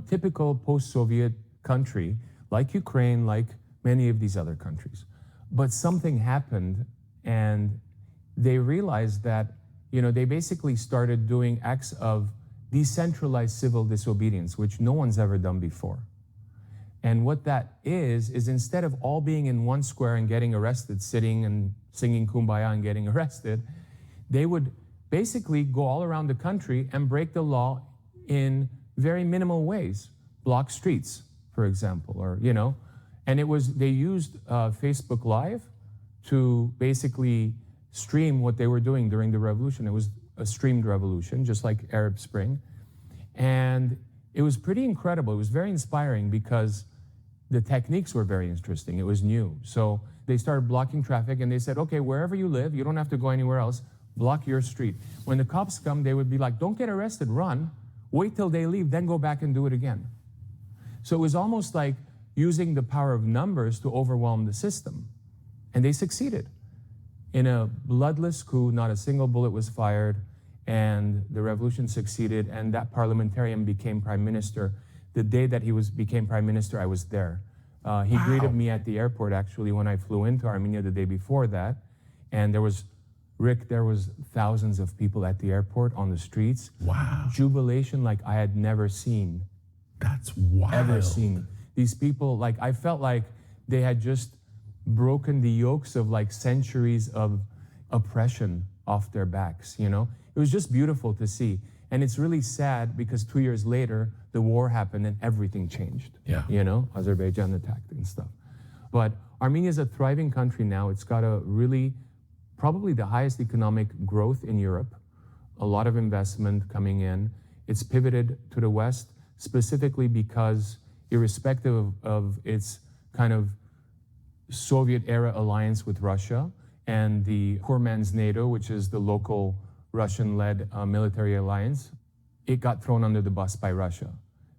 Typical post-Soviet country, like Ukraine, like many of these other countries. But something happened, and they realized that, they basically started doing acts of decentralized civil disobedience, which no one's ever done before. And what that is instead of all being in one square and getting arrested, sitting and singing Kumbaya and getting arrested, they would basically go all around the country and break the law in very minimal ways. Block streets, for example, or, and they used Facebook Live to basically stream what they were doing during the revolution. It was a streamed revolution, just like Arab Spring. And it was pretty incredible. It was very inspiring because the techniques were very interesting. It was new. So they started blocking traffic and they said, okay, wherever you live, you don't have to go anywhere else, block your street. When the cops come, they would be like, don't get arrested, run. Wait till they leave, then go back and do it again. So it was almost like using the power of numbers to overwhelm the system. And they succeeded. In a bloodless coup, not a single bullet was fired, and the revolution succeeded, and that parliamentarian became prime minister. The day that he became prime minister, I was there. He greeted me at the airport, actually, when I flew into Armenia the day before that. And there was thousands of people at the airport, on the streets. Wow. Jubilation like I had never seen. That's wild. Ever seen. These people, like, I felt like they had just broken the yokes of like centuries of oppression off their backs, you know? It was just beautiful to see. And it's really sad because 2 years later, the war happened and everything changed. Yeah. You know, Azerbaijan attacked and stuff. But Armenia is a thriving country now. It's got a really, probably the highest economic growth in Europe, a lot of investment coming in. It's pivoted to the West specifically because, irrespective of its kind of Soviet-era alliance with Russia and the poor man's NATO, which is the local Russian-led military alliance, it got thrown under the bus by Russia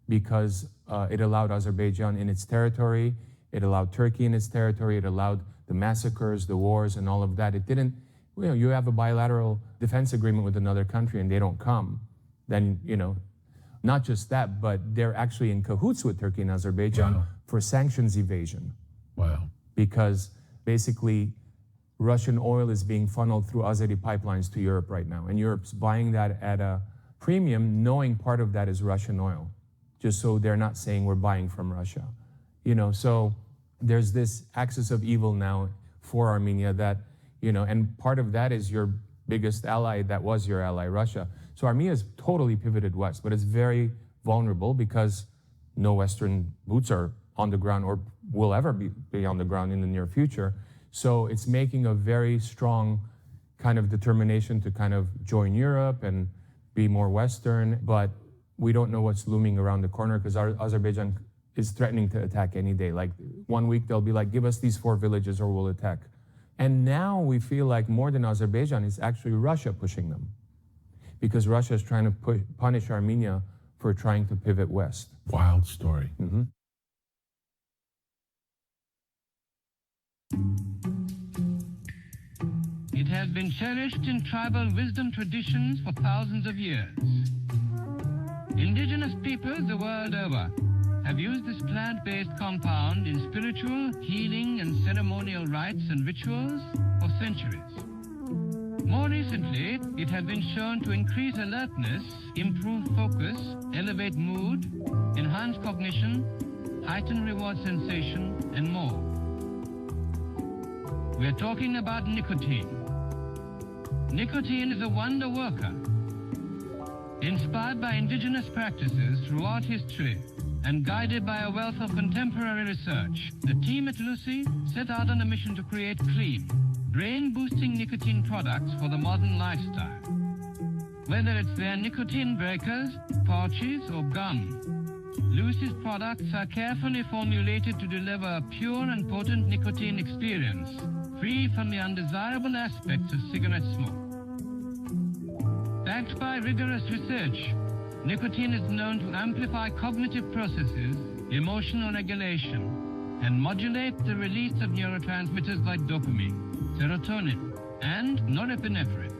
because it allowed Azerbaijan in its territory, it allowed Turkey in its territory, it allowed the massacres, the wars, and all of that. It didn't, you know, you have a bilateral defense agreement with another country and they don't come, then, you know, not just that, but they're actually in cahoots with Turkey and Azerbaijan for sanctions evasion. Wow. Because basically, Russian oil is being funneled through Azeri pipelines to Europe right now. And Europe's buying that at a premium, knowing part of that is Russian oil, just so they're not saying we're buying from Russia. You know, so there's this axis of evil now for Armenia that, you know, and part of that is your biggest ally that was your ally, Russia. So Armenia is totally pivoted west, but it's very vulnerable because no Western boots are on the ground or will ever be on the ground in the near future. So it's making a very strong kind of determination to kind of join Europe and be more Western, but we don't know what's looming around the corner because Azerbaijan is threatening to attack any day. Like 1 week, they'll be like, give us these 4 villages or we'll attack. And now we feel like more than Azerbaijan, it's actually Russia pushing them because Russia is trying to punish Armenia for trying to pivot west. Wild story. Mm-hmm. It has been cherished in tribal wisdom traditions for thousands of years. Indigenous peoples the world over have used this plant-based compound in spiritual, healing, and ceremonial rites and rituals for centuries. More recently, it has been shown to increase alertness, improve focus, elevate mood, enhance cognition, heighten reward sensation, and more. We're talking about nicotine. Nicotine is a wonder worker. Inspired by indigenous practices throughout history and guided by a wealth of contemporary research, the team at Lucy set out on a mission to create clean, brain-boosting nicotine products for the modern lifestyle. Whether it's their nicotine breakers, pouches, or gum, Lucy's products are carefully formulated to deliver a pure and potent nicotine experience, free from the undesirable aspects of cigarette smoke. Backed by rigorous research, nicotine is known to amplify cognitive processes, emotional regulation, and modulate the release of neurotransmitters like dopamine, serotonin, and norepinephrine.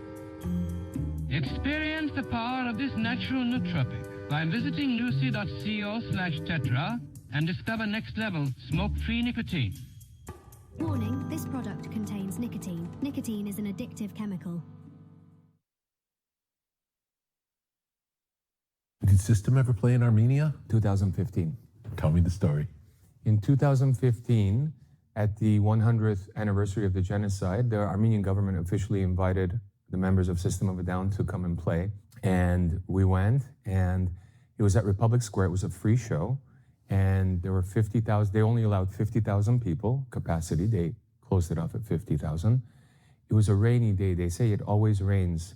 Experience the power of this natural nootropic by visiting lucy.co/tetra and discover next-level smoke-free nicotine. Warning, this product contains nicotine. Nicotine is an addictive chemical. Did System ever play in Armenia? 2015. Tell me the story. In 2015, at the 100th anniversary of the genocide, the Armenian government officially invited the members of System of a Down to come and play. And we went, and it was at Republic Square. It was a free show. And there were 50,000, they only allowed 50,000 people capacity. They closed it off at 50,000. It was a rainy day. They say it always rains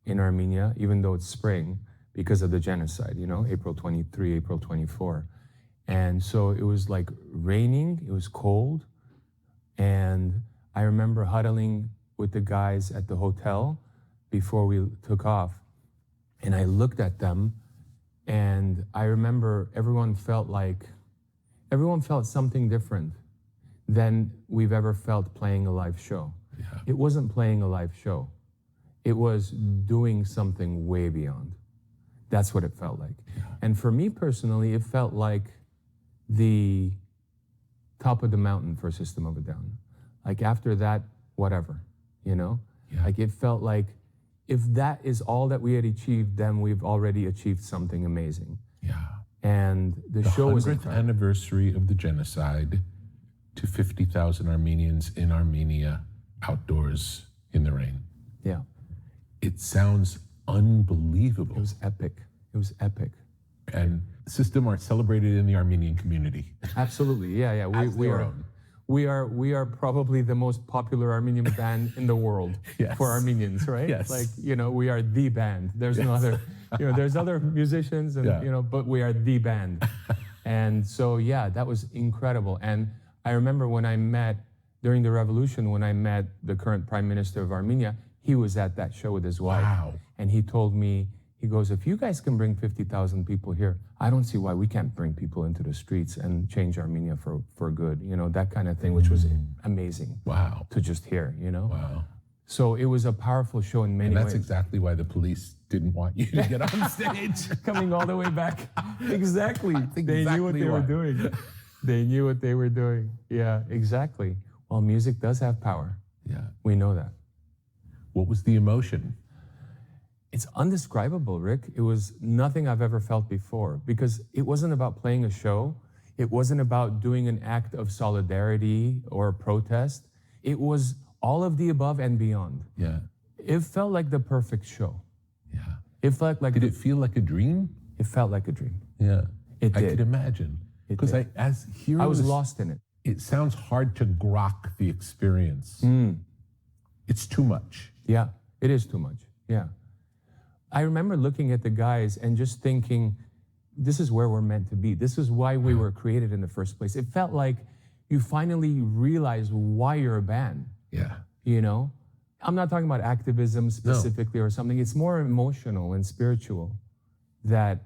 in Armenia, even though it's spring, because of the genocide, you know, April 23, April 24. And so it was like raining, it was cold. And I remember huddling with the guys at the hotel before we took off. And I looked at them, and I remember everyone felt like everyone felt something different than we've ever felt playing a live show. Yeah. It wasn't playing a live show. It was doing something way beyond. That's what it felt like. Yeah. And for me personally, it felt like the top of the mountain for System of a Down. Like after that, whatever, you know? Yeah. Like it felt like if that is all that we had achieved, then we've already achieved something amazing. Yeah. And the show The was 100th incredible. anniversary of the genocide to 50,000 Armenians in Armenia outdoors in the rain. Yeah, It sounds unbelievable. it was epic. It was epic. And System are celebrated in the Armenian community. Absolutely, yeah. As their own. We are probably the most popular Armenian band in the world Yes. for Armenians, right? Yes. Like, you know, we are the band. There's no other, you know, there's other musicians and, Yeah. you know, but we are the band. And so, yeah, that was incredible. And I remember when I met, during the revolution, when I met the current prime minister of Armenia, he was at that show with his wife. Wow. And he told me, he goes, if you guys can bring 50,000 people here, I don't see why we can't bring people into the streets and change Armenia for good, you know, that kind of thing, which was amazing Wow. to just hear, you know? Wow. So it was a powerful show in many And that's ways. exactly why the police didn't want you to get on stage. Coming all the way back. Exactly. They knew what exactly they were why. doing. They knew what they were doing. Yeah, exactly. Well, music does have power. Yeah. We know that. What was the emotion? It's undescribable, Rick. It was nothing I've ever felt before because it wasn't about playing a show. It wasn't about doing an act of solidarity or protest. It was all of the above and beyond. Yeah. It felt like the perfect show. Yeah. It felt like Did it feel like a dream? It felt like a dream. Yeah. It I did. could imagine. It Because did. as hearing I was this, lost in it. it sounds hard to grok the experience. It's too much. Yeah, it is too much. Yeah. I remember looking at the guys and just thinking, this is where we're meant to be. This is why we were created in the first place. It felt like you finally realized why you're a band, Yeah. you know? I'm not talking about activism specifically or something. It's more emotional and spiritual that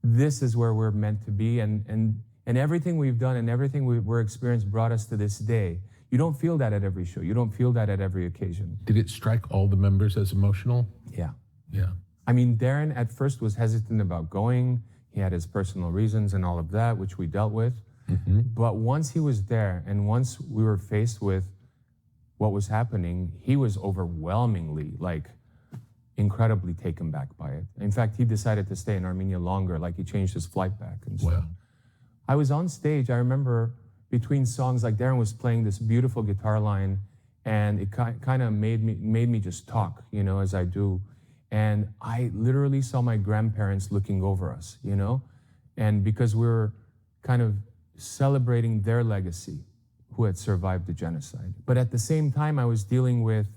this is where we're meant to be. And everything we've done and everything we're experienced brought us to this day. You don't feel that at every show. You don't feel that at every occasion. Did it strike all the members as emotional? Yeah. Yeah. I mean, Darren at first was hesitant about going. He had his personal reasons and all of that, which we dealt with. But once he was there and once we were faced with what was happening, he was overwhelmingly, like, incredibly taken back by it. In fact, he decided to stay in Armenia longer, like he changed his flight back and stuff. Wow. I was on stage, I remember between songs, like Darren was playing this beautiful guitar line and it kind of made me just talk, you know, as I do. And I literally saw my grandparents looking over us, you know? And because we were kind of celebrating their legacy, who had survived the genocide. But at the same time, I was dealing with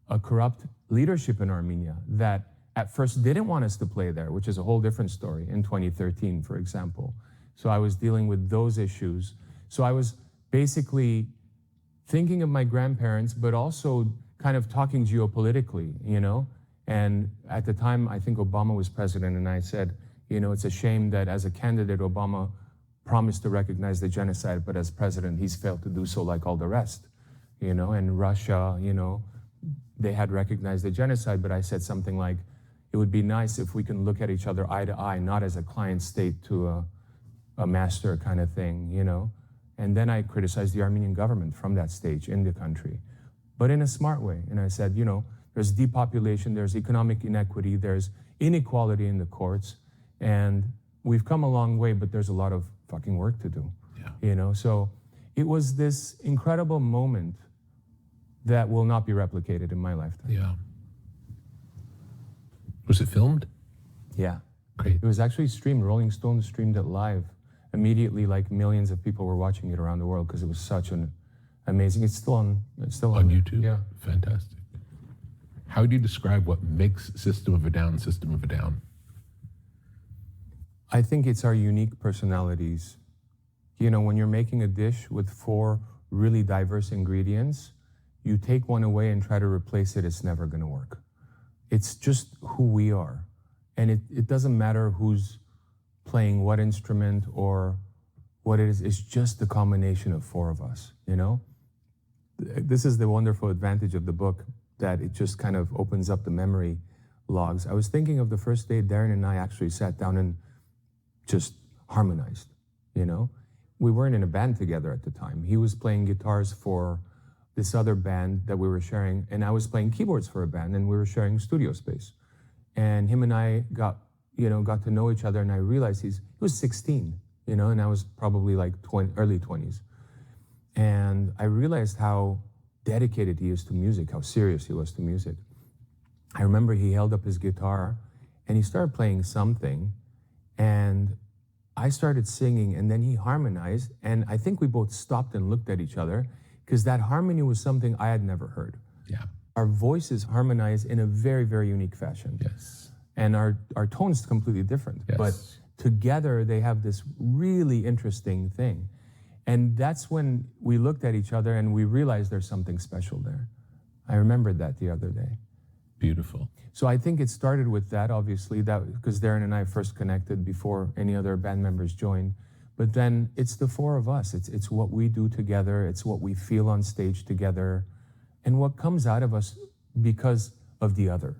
a corrupt leadership in Armenia that at first didn't want us to play there, which is a whole different story in 2013, for example. So I was dealing with those issues. So I was basically thinking of my grandparents, but also kind of talking geopolitically, you know? And at the time, I think Obama was president, and I said, you know, it's a shame that as a candidate, Obama promised to recognize the genocide, but as president, he's failed to do so like all the rest, you know? And Russia, you know, they had recognized the genocide, but I said something like, it would be nice if we can look at each other eye to eye, not as a client state to a master kind of thing, you know? And then I criticized the Armenian government from that stage in the country, but in a smart way. And I said, you know, there's depopulation, there's economic inequity, there's inequality in the courts, and we've come a long way, but there's a lot of fucking work to do, you know? So it was this incredible moment that will not be replicated in my lifetime. Yeah. Was it filmed? Yeah. Great. It was actually streamed. Rolling Stone streamed it live. Immediately, like millions of people were watching it around the world because it was such an amazing. It's still on YouTube? Yeah. Fantastic. How do you describe what makes System of a Down System of a Down? I think it's our unique personalities. You know, when you're making a dish with 4 really diverse ingredients, you take one away and try to replace it, it's never gonna work. It's just who we are. And it doesn't matter who's playing what instrument or what it is just the combination of four of us, you know? This is the wonderful advantage of the book, that it just kind of opens up the memory logs. I was thinking of the first day Darren and I actually sat down and just harmonized, you know? We weren't in a band together at the time. He was playing guitars for this other band that we were sharing, and I was playing keyboards for a band, and we were sharing studio space. And him and I got to know each other, and I realized he was 16, you know, and I was probably like early 20s. And I realized how dedicated he is to music, how serious he was to music. I remember he held up his guitar and he started playing something, and I started singing, and then he harmonized, and I think we both stopped and looked at each other, because that harmony was something I had never heard. Yeah. Our voices harmonize in a very, very unique fashion. Yes. And our tone's completely different. Yes. But together they have this really interesting thing. And that's when we looked at each other and we realized there's something special there. I remembered that the other day. Beautiful. So I think it started with that, obviously, that because Darren and I first connected before any other band members joined. But then it's the four of us. It's what we do together. It's what we feel on stage together, and what comes out of us because of the other.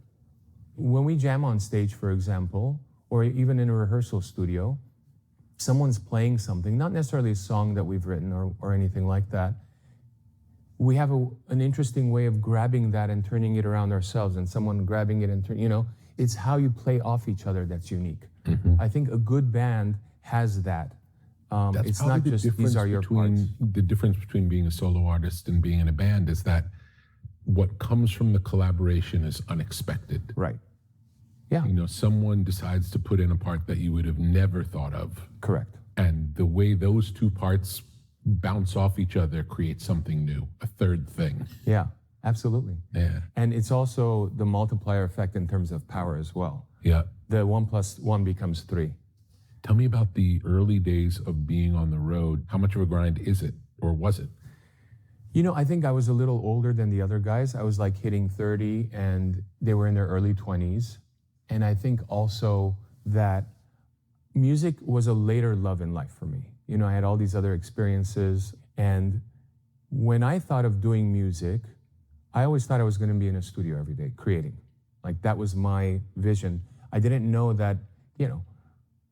When we jam on stage, for example, or even in a rehearsal studio, someone's playing something, not necessarily a song that we've written or anything like that. We have an interesting way of grabbing that and turning it around ourselves, and someone grabbing it and it's how you play off each other that's unique. Mm-hmm. I think a good band has that. That's it's probably not just these are your parts. The difference between being a solo artist and being in a band is that what comes from the collaboration is unexpected. Right. Yeah. You know, someone decides to put in a part that you would have never thought of. Correct. And the way those two parts bounce off each other creates something new, a third thing. Yeah, absolutely. Yeah. And it's also the multiplier effect in terms of power as well. Yeah. The 1 + 1 becomes 3. Tell me about the early days of being on the road. How much of a grind is it, or was it? You know, I think I was a little older than the other guys. I was like hitting 30 and they were in their early 20s. And I think also that music was a later love in life for me. You know, I had all these other experiences. And when I thought of doing music, I always thought I was going to be in a studio every day creating. Like that was my vision. I didn't know that, you know,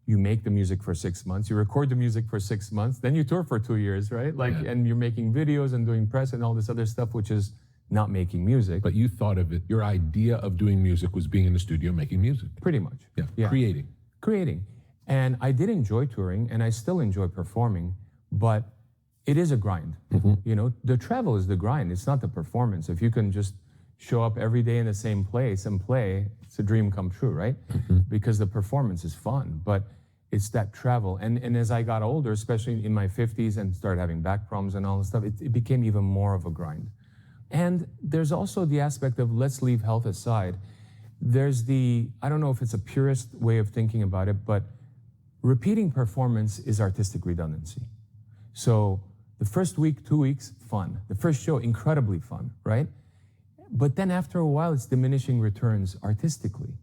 you make the music for 6 months, you record the music for 6 months, then you tour for 2 years, right? Like, yeah. And you're making videos and doing press and all this other stuff, which is not making music. But you thought of it, your idea of doing music was being in the studio making music. Pretty much. Yeah. Creating. And I did enjoy touring, and I still enjoy performing, but it is a grind. Mm-hmm. You know, the travel is the grind, it's not the performance. If you can just show up every day in the same place and play, it's a dream come true, right? Mm-hmm. Because the performance is fun, but it's that travel. And as I got older, especially in my 50s and started having back problems and all this stuff, it became even more of a grind. And there's also the aspect of, let's leave health aside. There's I don't know if it's a purist way of thinking about it, but repeating performance is artistic redundancy. So the first week, 2 weeks, fun. The first show, incredibly fun, right? But then after a while, it's diminishing returns artistically.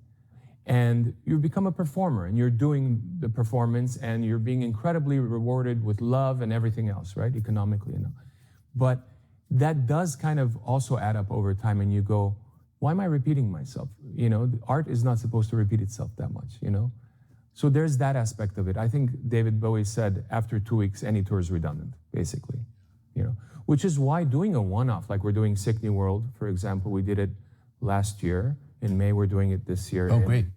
And you become a performer, and you're doing the performance, and you're being incredibly rewarded with love and everything else, right? Economically, you know. But that does kind of also add up over time, and you go, why am I repeating myself? You know, art is not supposed to repeat itself that much, you know? So there's that aspect of it. I think David Bowie said, after 2 weeks, any tour is redundant, basically, you know? Which is why doing a one-off, like we're doing Sick New World, for example, we did it last year. In May, we're doing it this year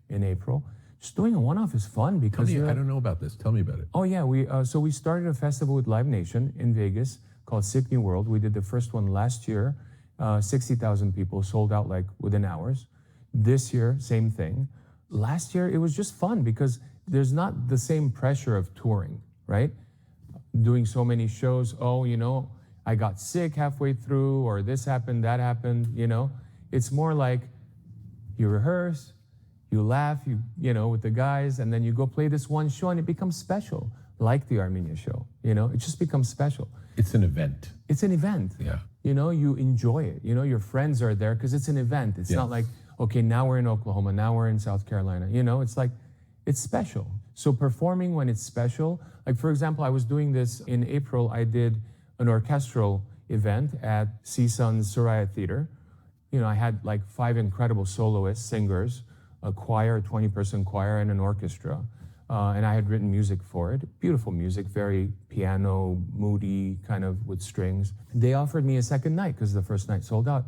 in April. Just doing a one-off is fun because... I don't know about this. Tell me about it. Oh, yeah. So we started a festival with Live Nation in Vegas called Sick New World. We did the first one last year. 60,000 people, sold out like within hours. This year, same thing. Last year, it was just fun because there's not the same pressure of touring, right? Doing so many shows. Oh, you know, I got sick halfway through, or this happened, that happened, you know? It's more like you rehearse, you laugh, you know, with the guys, and then you go play this one show, and it becomes special, like the Armenia show, you know? It just becomes special. It's an event. It's an event. Yeah. You know, you enjoy it. You know, your friends are there because it's an event. It's not like, okay, now we're in Oklahoma, now we're in South Carolina. You know, it's like, it's special. So performing when it's special, like for example, I was doing this in April, I did an orchestral event at CSUN's Soraya Theater. You know, I had like 5 incredible soloists, singers, a choir, a 20-person choir, and an orchestra. And I had written music for it. Beautiful music, very piano, moody, kind of with strings. They offered me a second night because the first night sold out.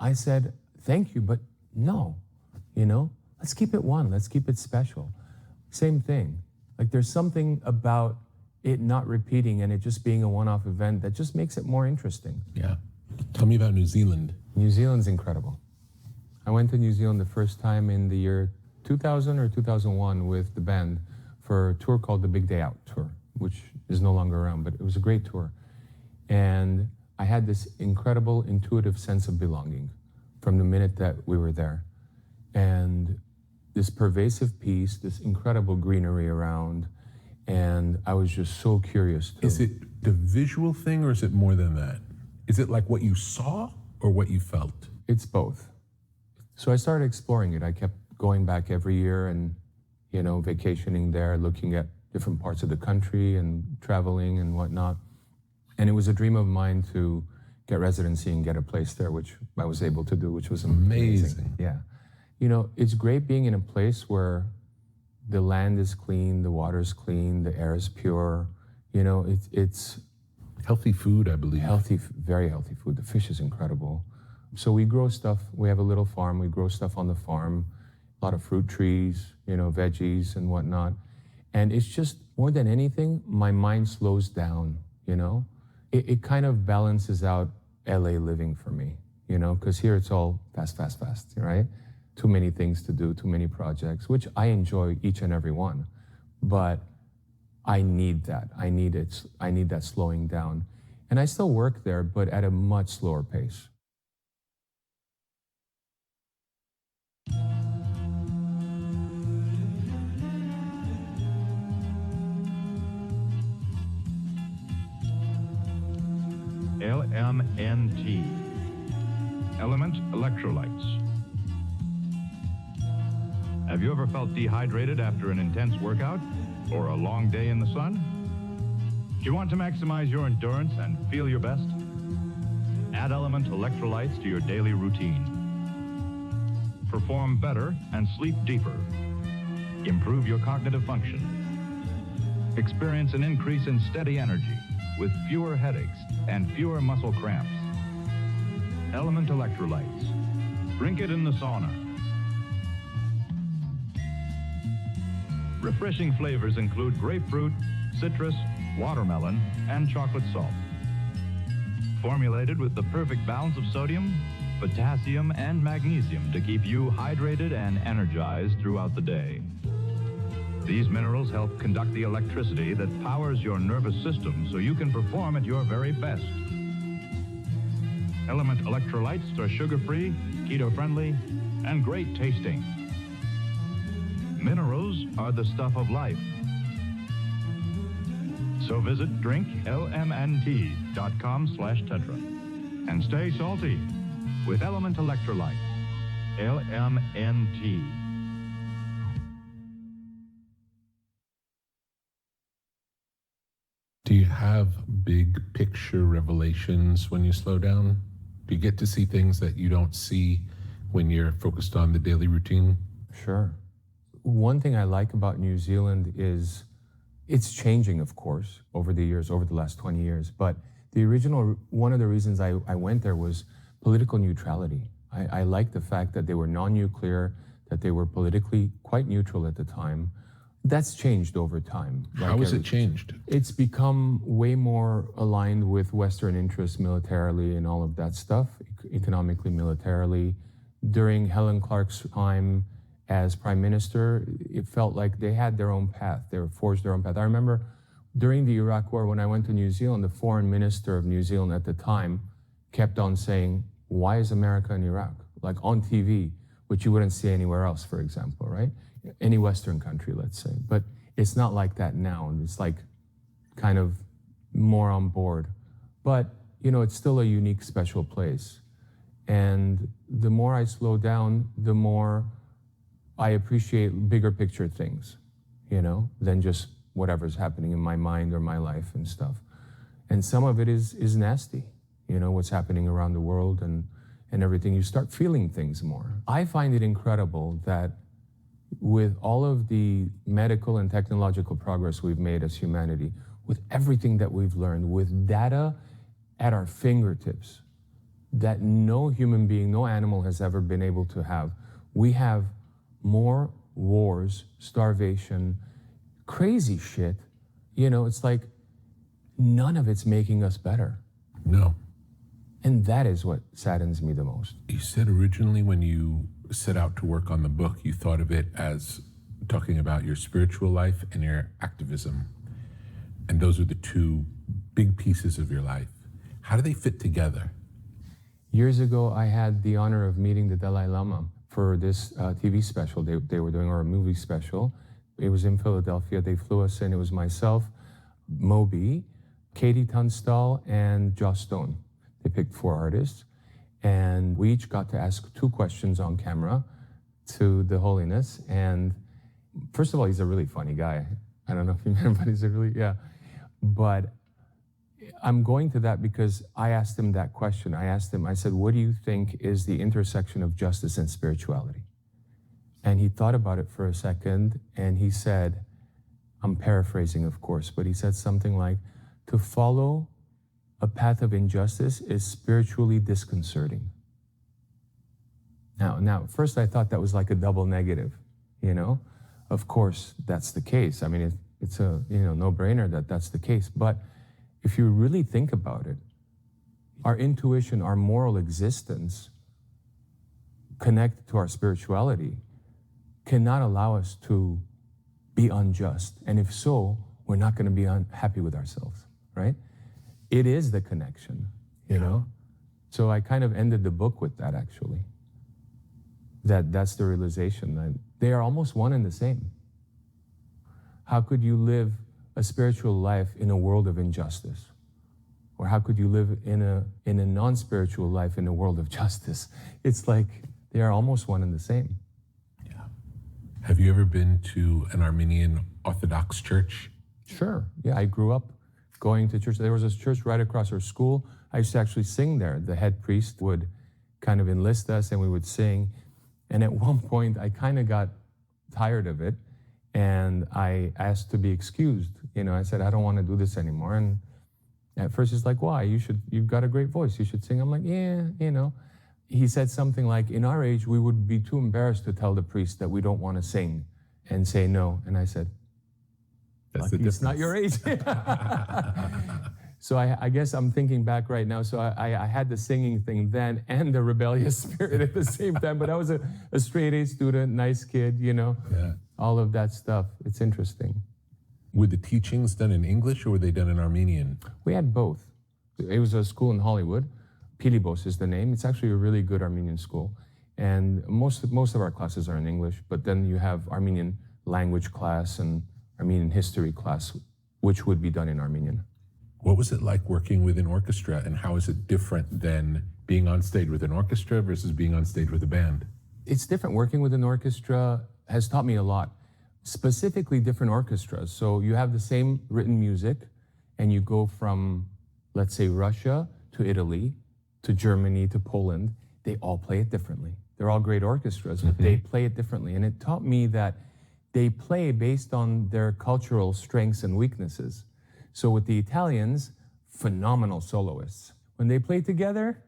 I said, thank you, but no, you know, let's keep it one, let's keep it special. Same thing. Like there's something about it not repeating and it just being a one-off event that just makes it more interesting. Yeah. Tell me about New Zealand. New Zealand's incredible. I went to New Zealand the first time in the year 2000 or 2001 with the band for a tour called the Big Day Out Tour, which is no longer around, but it was a great tour. And I had this incredible intuitive sense of belonging from the minute that we were there. And this pervasive peace, this incredible greenery around, and I was just so curious. Is it the visual thing or is it more than that? Is it like what you saw or what you felt? It's both. So I started exploring it. I kept going back every year and, you know, vacationing there, looking at different parts of the country and traveling and whatnot. And it was a dream of mine to get residency and get a place there, which I was able to do, which was amazing. Yeah. You know, it's great being in a place where the land is clean, the water's clean, the air is pure. You know, it's healthy food, I believe. Healthy, very healthy food. The fish is incredible. So we grow stuff. We have a little farm. We grow stuff on the farm, a lot of fruit trees, you know, veggies and whatnot. And it's just, more than anything, my mind slows down, you know? It kind of balances out LA living for me, you know, because here it's all fast, fast, fast, right? Too many things to do, too many projects, which I enjoy each and every one. But I need that. I need it. I need that slowing down. And I still work there, but at a much slower pace. LMNT, Element Electrolytes. Have you ever felt dehydrated after an intense workout or a long day in the sun? Do you want to maximize your endurance and feel your best? Add Element Electrolytes to your daily routine. Perform better and sleep deeper. Improve your cognitive function. Experience an increase in steady energy with fewer headaches and fewer muscle cramps. Element Electrolytes. Drink it in the sauna. Refreshing flavors include grapefruit, citrus, watermelon, and chocolate salt. Formulated with the perfect balance of sodium, potassium, and magnesium to keep you hydrated and energized throughout the day. These minerals help conduct the electricity that powers your nervous system so you can perform at your very best. Element Electrolytes are sugar-free, keto-friendly, and great tasting. Minerals are the stuff of life. So visit drinklmnt.com/tetra and stay salty with Element Electrolytes. LMNT. Do you have big picture revelations when you slow down? Do you get to see things that you don't see when you're focused on the daily routine? Sure. One thing I like about New Zealand is it's changing, of course, over the years, over the last 20 years. But the original, one of the reasons I went there was political neutrality. I like the fact that they were non-nuclear, that they were politically quite neutral at the time. That's changed over time. How has it changed? It's become way more aligned with Western interests militarily and all of that stuff, economically, militarily. During Helen Clark's time as prime minister, it felt like they had their own path. They were forged their own path. I remember during the Iraq War, when I went to New Zealand, the foreign minister of New Zealand at the time kept on saying, why is America in Iraq? Like on TV, which you wouldn't see anywhere else, for example, right? Any Western country, let's say. But it's not like that now. It's like kind of more on board. But, you know, it's still a unique, special place. And the more I slow down, the more I appreciate bigger picture things. than just whatever's happening in my mind or my life and stuff. And some of it is nasty, what's happening around the world and everything. You start feeling things more. I find it incredible that with all of the medical and technological progress we've made as humanity, with everything that we've learned, with data at our fingertips, that no human being, no animal has ever been able to have, we have more wars, starvation, crazy shit. It's like none of it's making us better. No. And that is what saddens me the most. You said originally when you set out to work on the book, you thought of it as talking about your spiritual life and your activism. And those are the two big pieces of your life. How do they fit together? Years ago, I had the honor of meeting the Dalai Lama for this TV special they were doing, or a movie special. It was in Philadelphia. They flew us in. It was myself, Moby, Katie Tunstall, and Joss Stone. They picked 4 artists. And we each got to ask 2 questions on camera to the Holiness. And first of all, he's a really funny guy. I don't know if you met him, but he's a really, yeah. But I'm going to that because I asked him that question. I said, what do you think is the intersection of justice and spirituality? And he thought about it for a second, and he said, I'm paraphrasing, of course, but he said something like, to follow a path of injustice is spiritually disconcerting. Now, first I thought that was like a double negative, Of course, that's the case. I mean, it's a no-brainer that that's the case. But if you really think about it, our intuition, our moral existence connected to our spirituality cannot allow us to be unjust. And if so, we're not going to be unhappy with ourselves, right? It is the connection, you know? So I kind of ended the book with that, actually. That's the realization that they are almost one and the same. How could you live a spiritual life in a world of injustice? Or how could you live in a non-spiritual life in a world of justice? It's like they are almost one and the same. Yeah. Have you ever been to an Armenian Orthodox church? Sure. Yeah, I grew up going to church. There was this church right across our school. I used to actually sing there. The head priest would kind of enlist us and we would sing. And at one point, I kind of got tired of it. And I asked to be excused. I said, I don't want to do this anymore. And at first he's like, why? You've got a great voice. You should sing. I'm like, yeah, He said something like, in our age, we would be too embarrassed to tell the priest that we don't want to sing and say no. And I said, it's not your age. So I guess I'm thinking back right now. So I had the singing thing then and the rebellious spirit at the same time. But I was a straight-A student, nice kid, Yeah. All of that stuff. It's interesting. Were the teachings done in English or were they done in Armenian? We had both. It was a school in Hollywood. Pilibos is the name. It's actually a really good Armenian school. And most of our classes are in English, but then you have Armenian language class and Armenian history class, which would be done in Armenian. What was it like working with an orchestra, and how is it different than being on stage with an orchestra versus being on stage with a band? It's different. Working with an orchestra has taught me a lot, specifically different orchestras. So you have the same written music, and you go from, let's say, Russia to Italy, to Germany, to Poland. They all play it differently. They're all great orchestras, but they play it differently. And it taught me that they play based on their cultural strengths and weaknesses. So with the Italians, phenomenal soloists. When they play together,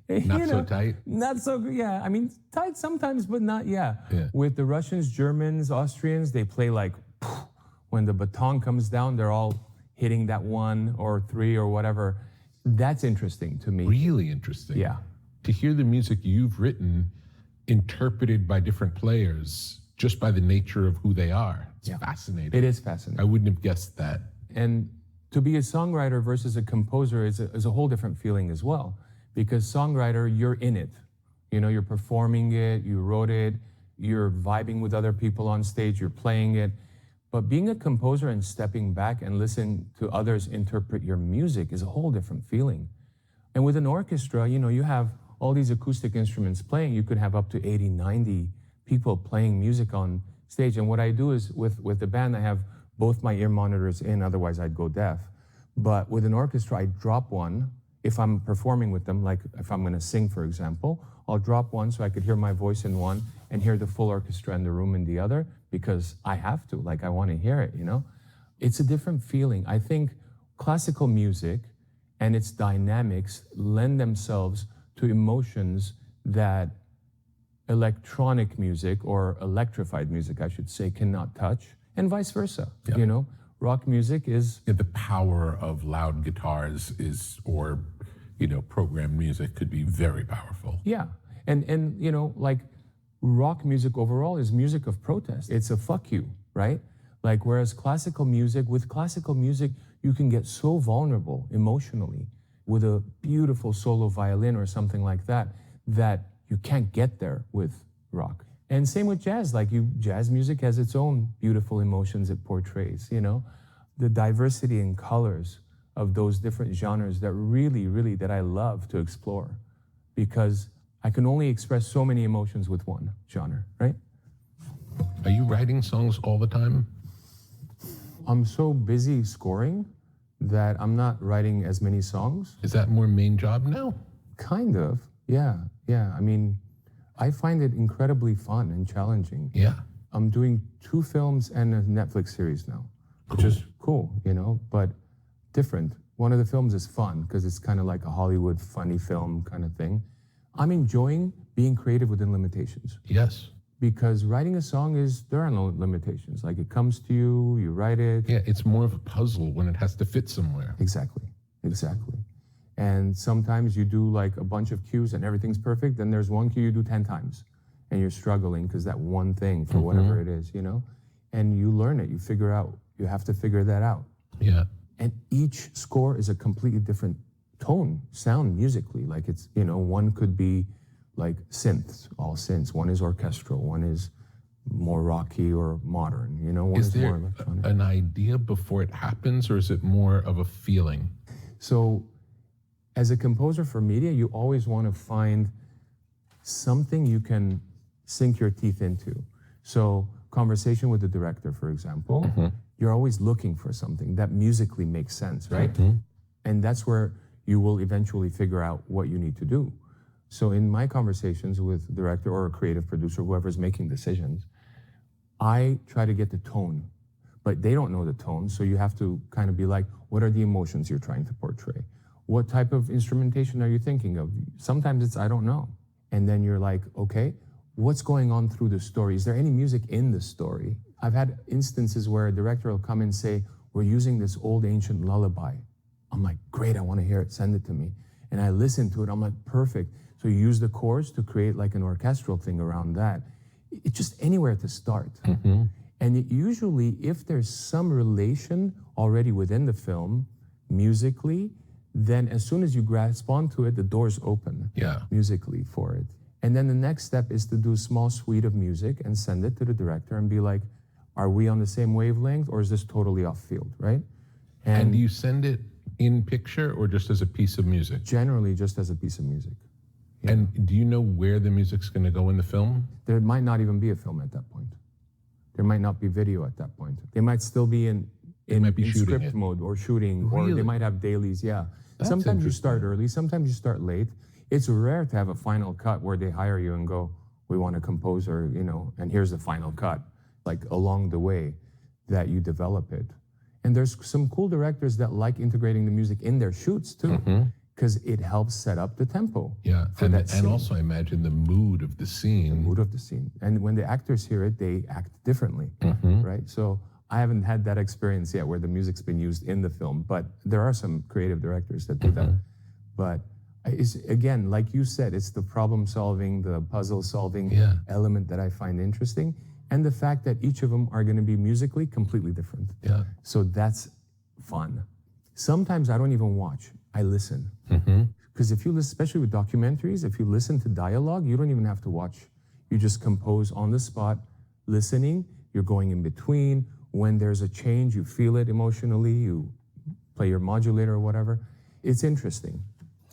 Not so tight? Not so, yeah. I mean, tight sometimes, but not, yeah. With the Russians, Germans, Austrians, they play like, when the baton comes down, they're all hitting that 1 or 3 or whatever. That's interesting to me. Really interesting. Yeah. To hear the music you've written interpreted by different players just by the nature of who they are. It's fascinating. It is fascinating. I wouldn't have guessed that. And to be a songwriter versus a composer is a whole different feeling as well. Because songwriter, you're in it. You're performing it, you wrote it, you're vibing with other people on stage, you're playing it. But being a composer and stepping back and listening to others interpret your music is a whole different feeling. And with an orchestra, you have all these acoustic instruments playing. You could have up to 80, 90 people playing music on stage. And what I do is with the band, I have both my ear monitors in, otherwise I'd go deaf. But with an orchestra, I drop one. If I'm performing with them, like if I'm gonna sing, for example, I'll drop one so I could hear my voice in one and hear the full orchestra in the room in the other, because I have to, like I wanna hear it, you know? It's a different feeling. I think classical music and its dynamics lend themselves to emotions that electronic music, or electrified music, I should say, cannot touch, and vice versa, you know? Rock music is... Yeah, the power of loud guitars or programmed music could be very powerful. Yeah, and you know, like rock music overall is music of protest. It's a fuck you, right? Like, whereas with classical music, you can get so vulnerable emotionally with a beautiful solo violin or something like that, that you can't get there with rock. And same with jazz, jazz music has its own beautiful emotions it portrays, you know? The diversity in colors of those different genres that really, that I love to explore, because I can only express so many emotions with one genre, right? Are you writing songs all the time? I'm so busy scoring that I'm not writing as many songs. Is that more main job now? Kind of, yeah. I mean, I find it incredibly fun and challenging. Yeah. I'm doing 2 films and a Netflix series now, which is cool, you know, but different. One of the films is fun because it's kind of like a Hollywood funny film kind of thing. I'm enjoying being creative within limitations. Yes. Because writing a song there are no limitations. Like, it comes to you, you write it. Yeah, it's more of a puzzle when it has to fit somewhere. Exactly. And sometimes you do like a bunch of cues and everything's perfect, then there's one cue you do 10 times and you're struggling because that one thing for whatever it is, you know? And you learn it, you have to figure that out. Yeah. And each score is a completely different tone, sound musically. Like, it's, you know, one could be like synths, all synths. One is orchestral, one is more rocky or modern, you know? One Is there more electronic. an idea before it happens, or is it more of a feeling? So, as a composer for media, you always want to find something you can sink your teeth into. So, conversation with the director, for example, you're always looking for something that musically makes sense, right? And that's where you will eventually figure out what you need to do. So in my conversations with the director or a creative producer, whoever's making decisions, I try to get the tone, but they don't know the tone. So you have to kind of be like, what are the emotions you're trying to portray? What type of instrumentation are you thinking of? Sometimes it's, I don't know. And then you're like, okay, what's going on through the story? Is there any music in the story? I've had instances where a director will come and say, we're using this old ancient lullaby. I'm like, great, I want to hear it, send it to me. And I listen to it, I'm like, perfect. So you use the chords to create like an orchestral thing around that. It's just anywhere to start. And usually, if there's some relation already within the film, musically, then as soon as you grasp onto it, the doors open musically for it. And then the next step is to do a small suite of music and send it to the director and be like, are we on the same wavelength, or is this totally off field, right? And do you send it in picture or just as a piece of music? Generally, just as a piece of music. Yeah. And do you know where the music's going to go in the film? There might not even be a film at that point. There might not be video at that point. They might still be in script mode or shooting, or they might have dailies, That's sometimes you start early, sometimes you start late. It's rare to have a final cut where they hire you and go, we want a composer, you know, and here's the final cut. Like, along the way that you develop it. And there's some cool directors that like integrating the music in their shoots too, because it helps set up the tempo. Yeah, and also I imagine the mood of the scene. The mood of the scene. And when the actors hear it, they act differently, right? So I haven't had that experience yet where the music's been used in the film, but there are some creative directors that do that. But it's, again, like you said, it's the problem solving, the puzzle solving element that I find interesting. And the fact that each of them are going to be musically completely different. Yeah. So that's fun. Sometimes I don't even watch. I listen. Because if you listen, especially with documentaries, if you listen to dialogue, you don't even have to watch. You just compose on the spot, listening. You're going in between. When there's a change, you feel it emotionally. You play your modulator or whatever. It's interesting.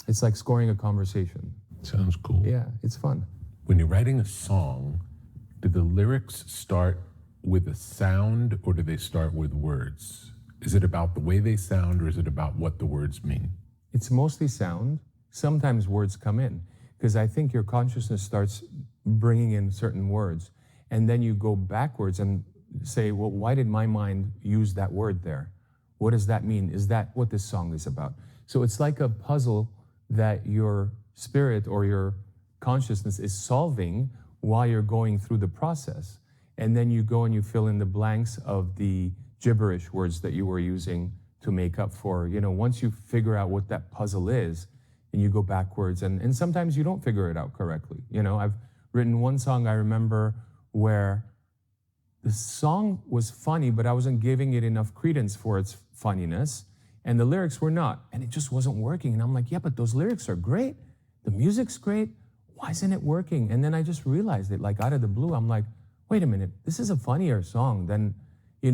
It's like scoring a conversation. Sounds cool. Yeah, it's fun. When you're writing a song, do the lyrics start with a sound, or do they start with words? Is it about the way they sound, or is it about what the words mean? It's mostly sound. Sometimes words come in, because I think your consciousness starts bringing in certain words, and then you go backwards and say, well, why did my mind use that word there? What does that mean? Is that what this song is about? So it's like a puzzle that your spirit or your consciousness is solving while you're going through the process. And then you go and you fill in the blanks of the gibberish words that you were using to make up for, once you figure out what that puzzle is, and you go backwards, and sometimes you don't figure it out correctly. I've written one song I remember where the song was funny, but I wasn't giving it enough credence for its funniness, and the lyrics were not, and it just wasn't working. And I'm like, yeah, but those lyrics are great. The music's great. Why isn't it working? And then I just realized it, like out of the blue. I'm like, wait a minute, this is a funnier song than,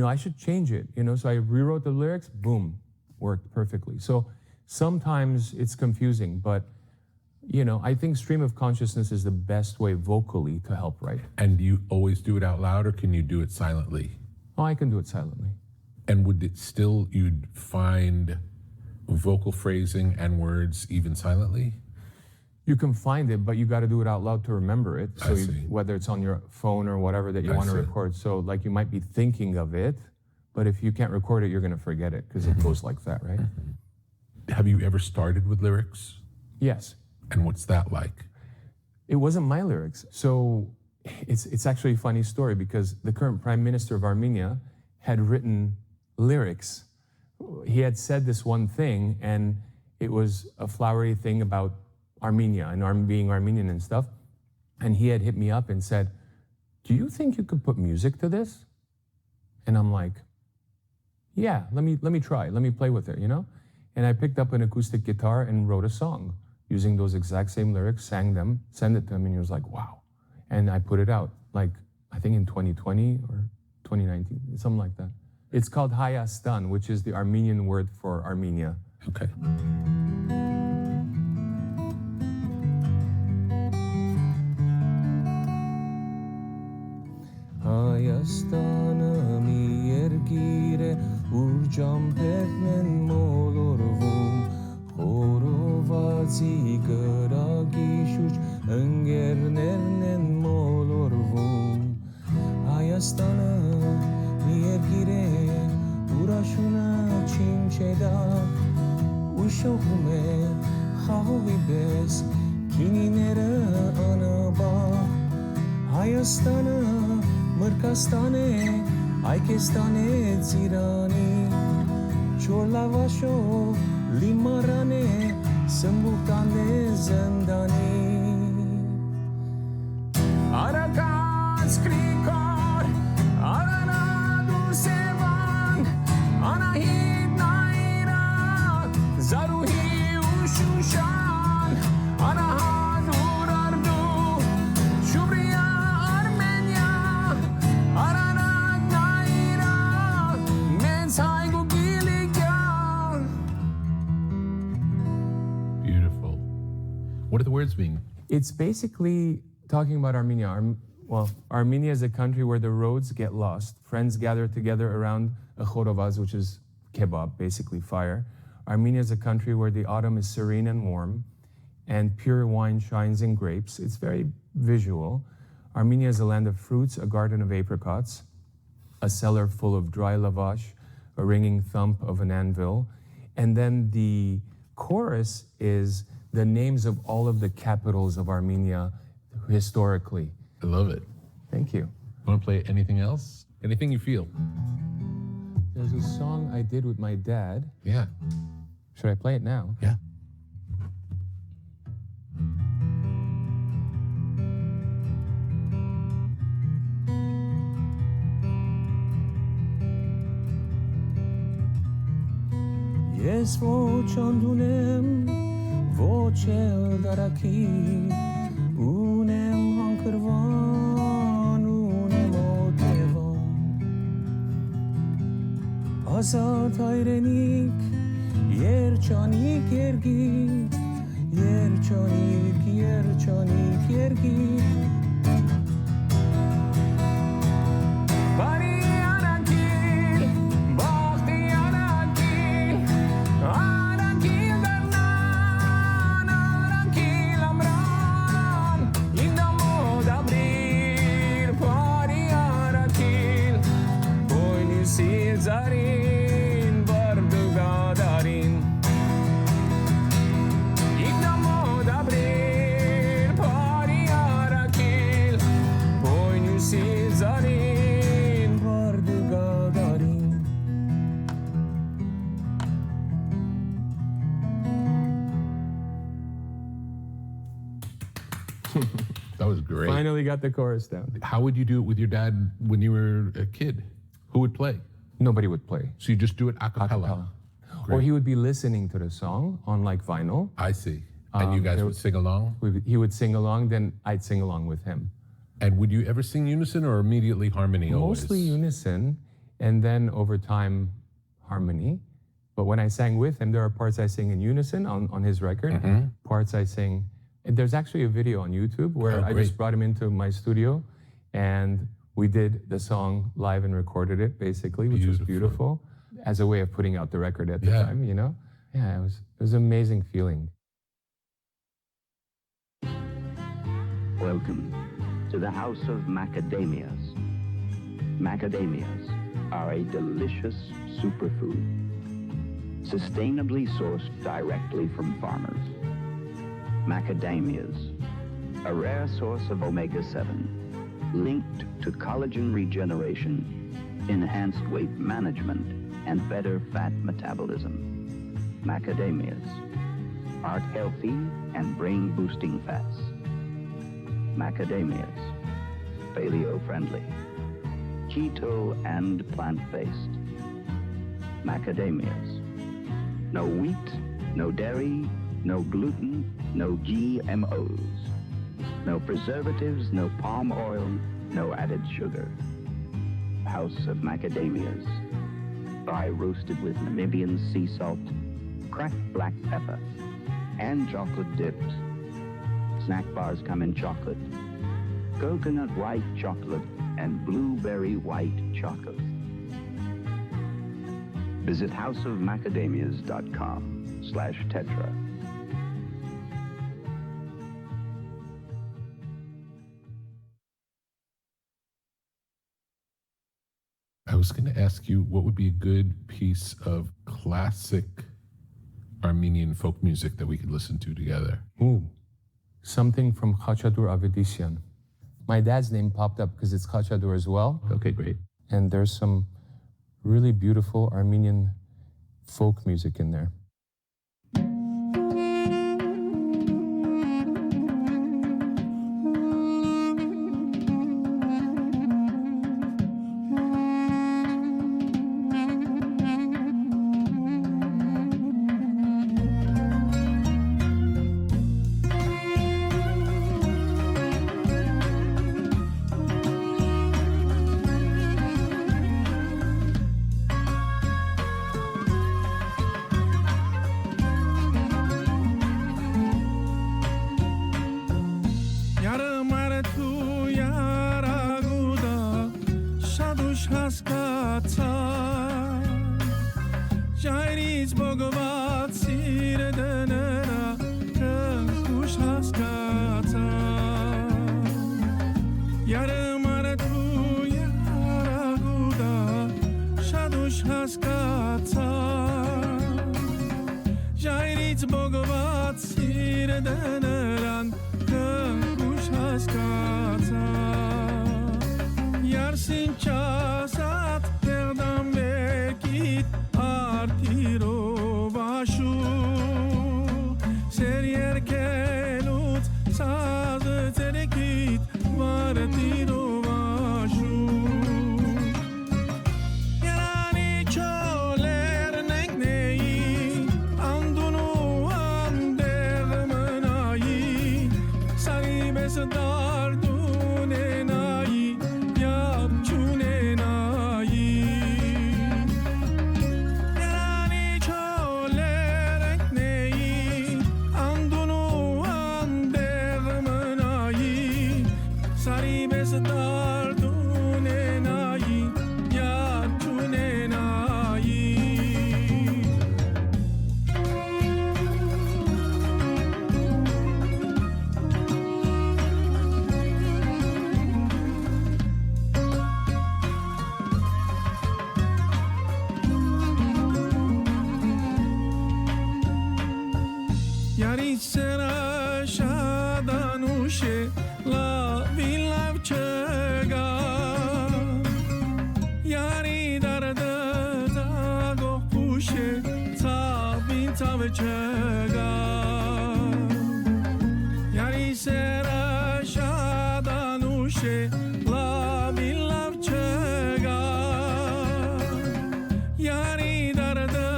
I should change it. So I rewrote the lyrics, boom, worked perfectly. So sometimes it's confusing, but I think stream of consciousness is the best way vocally to help write. And do you always do it out loud, or can you do it silently? Oh, I can do it silently. And would it still, you'd find vocal phrasing and words even silently? You can find it, but you got to do it out loud to remember it. So whether it's on your phone or whatever that you want to record. So like you might be thinking of it, but if you can't record it, you're going to forget it because it goes like that, right? Have you ever started with lyrics? Yes. And what's that like? It wasn't my lyrics. So it's actually a funny story because the current prime minister of Armenia had written lyrics. He had said this one thing, and it was a flowery thing about Armenia and being Armenian and stuff. And he had hit me up and said, do you think you could put music to this? And I'm like, yeah, let me try. Let me play with it, And I picked up an acoustic guitar and wrote a song using those exact same lyrics, sang them, sent it to him, and he was like, wow. And I put it out, I think in 2020 or 2019, something like that. It's called Hayastan, which is the Armenian word for Armenia. Okay. Հայաստանը մի երկիր է, ուր ջամփերն են մոլորվում, խորովածի գրագի շուրջ ընկերներն են մոլորվում։ Հայաստանը մի երկիր է, ուր աշունը չինչեդա, ու շողում է խաղողի պես, քինիները անաբար։ Հայաստանը Մրկաստան է, Այկեստան է ծիրանի, չոր լավաշով լիմարան է, սմբուկտան է զնդանի։ Արագած կրիկոր, արանադու սևան, անահիտ նայրակ, զարուհի ու շուշան, անահատ ուր արդու, շուբրիա Beautiful. What do the words mean? It's basically talking about Armenia. Armenia is a country where the roads get lost. Friends gather together around a khorovaz, which is kebab, basically fire. Armenia is a country where the autumn is serene and warm, and pure wine shines in grapes. It's very visual. Armenia is a land of fruits, a garden of apricots, a cellar full of dry lavash, a ringing thump of an anvil. And then the chorus is the names of all of the capitals of Armenia historically. I love it. Thank you. Want to play anything else? Anything you feel? There's a song I did with my dad. Yeah. Should I play it now? Yeah. Ես ոչ անդունեմ, ոչ էլ դարակի, ունեմ հանգրվան, ունեմ օթևան, ազատ հայրենիք, երջանիկ երգիք, երջանիկ, երջանիկ երգիք, բարի زرین باردوگا دارین ایدامو دبرین پاری آراکیل بوینوسی زرین باردوگا دارین. That was great. Finally got the chorus down. How would you do it with your dad when you were a kid? Who would play? Nobody would play. So you just do it a cappella? Acapella. Or Great. he would be listening to the song on like vinyl. I see. And you guys there would sing along? He would sing along, then I'd sing along with him. And would you ever sing unison or immediately harmony always? Mostly unison, and then over time, harmony. But when I sang with him, there are parts I sing in unison on his record, parts I sing. And there's actually a video on YouTube where Oh, I great. just brought him into my studio and we did the song live and recorded it basically, which was beautiful as a way of putting out the record at the time, you know? Yeah, it was an amazing feeling. Welcome to the House of Macadamias. Macadamias are a delicious superfood, sustainably sourced directly from farmers. Macadamias, a rare source of omega-7, linked to collagen regeneration, enhanced weight management, and better fat metabolism. Macadamias, heart-healthy and brain-boosting fats. Macadamias, paleo-friendly, keto and plant-based. Macadamias, no wheat, no dairy, no gluten, no GMOs, no preservatives, no palm oil, no added sugar. House of Macadamias, dry roasted with Namibian sea salt, cracked black pepper, and chocolate dipped. Snack bars come in chocolate, coconut white chocolate, and blueberry white chocolate. Visit houseofmacadamias.com/tetra. I was going to ask you what would be a good piece of classic Armenian folk music that we could listen to together. Ooh, something from Khachadur Avedisyan. My dad's name popped up because it's Khachadur as well. Okay, great. And there's some really beautiful Armenian folk music in there. tavchega yari sera shadanushe la bilav chega yari darda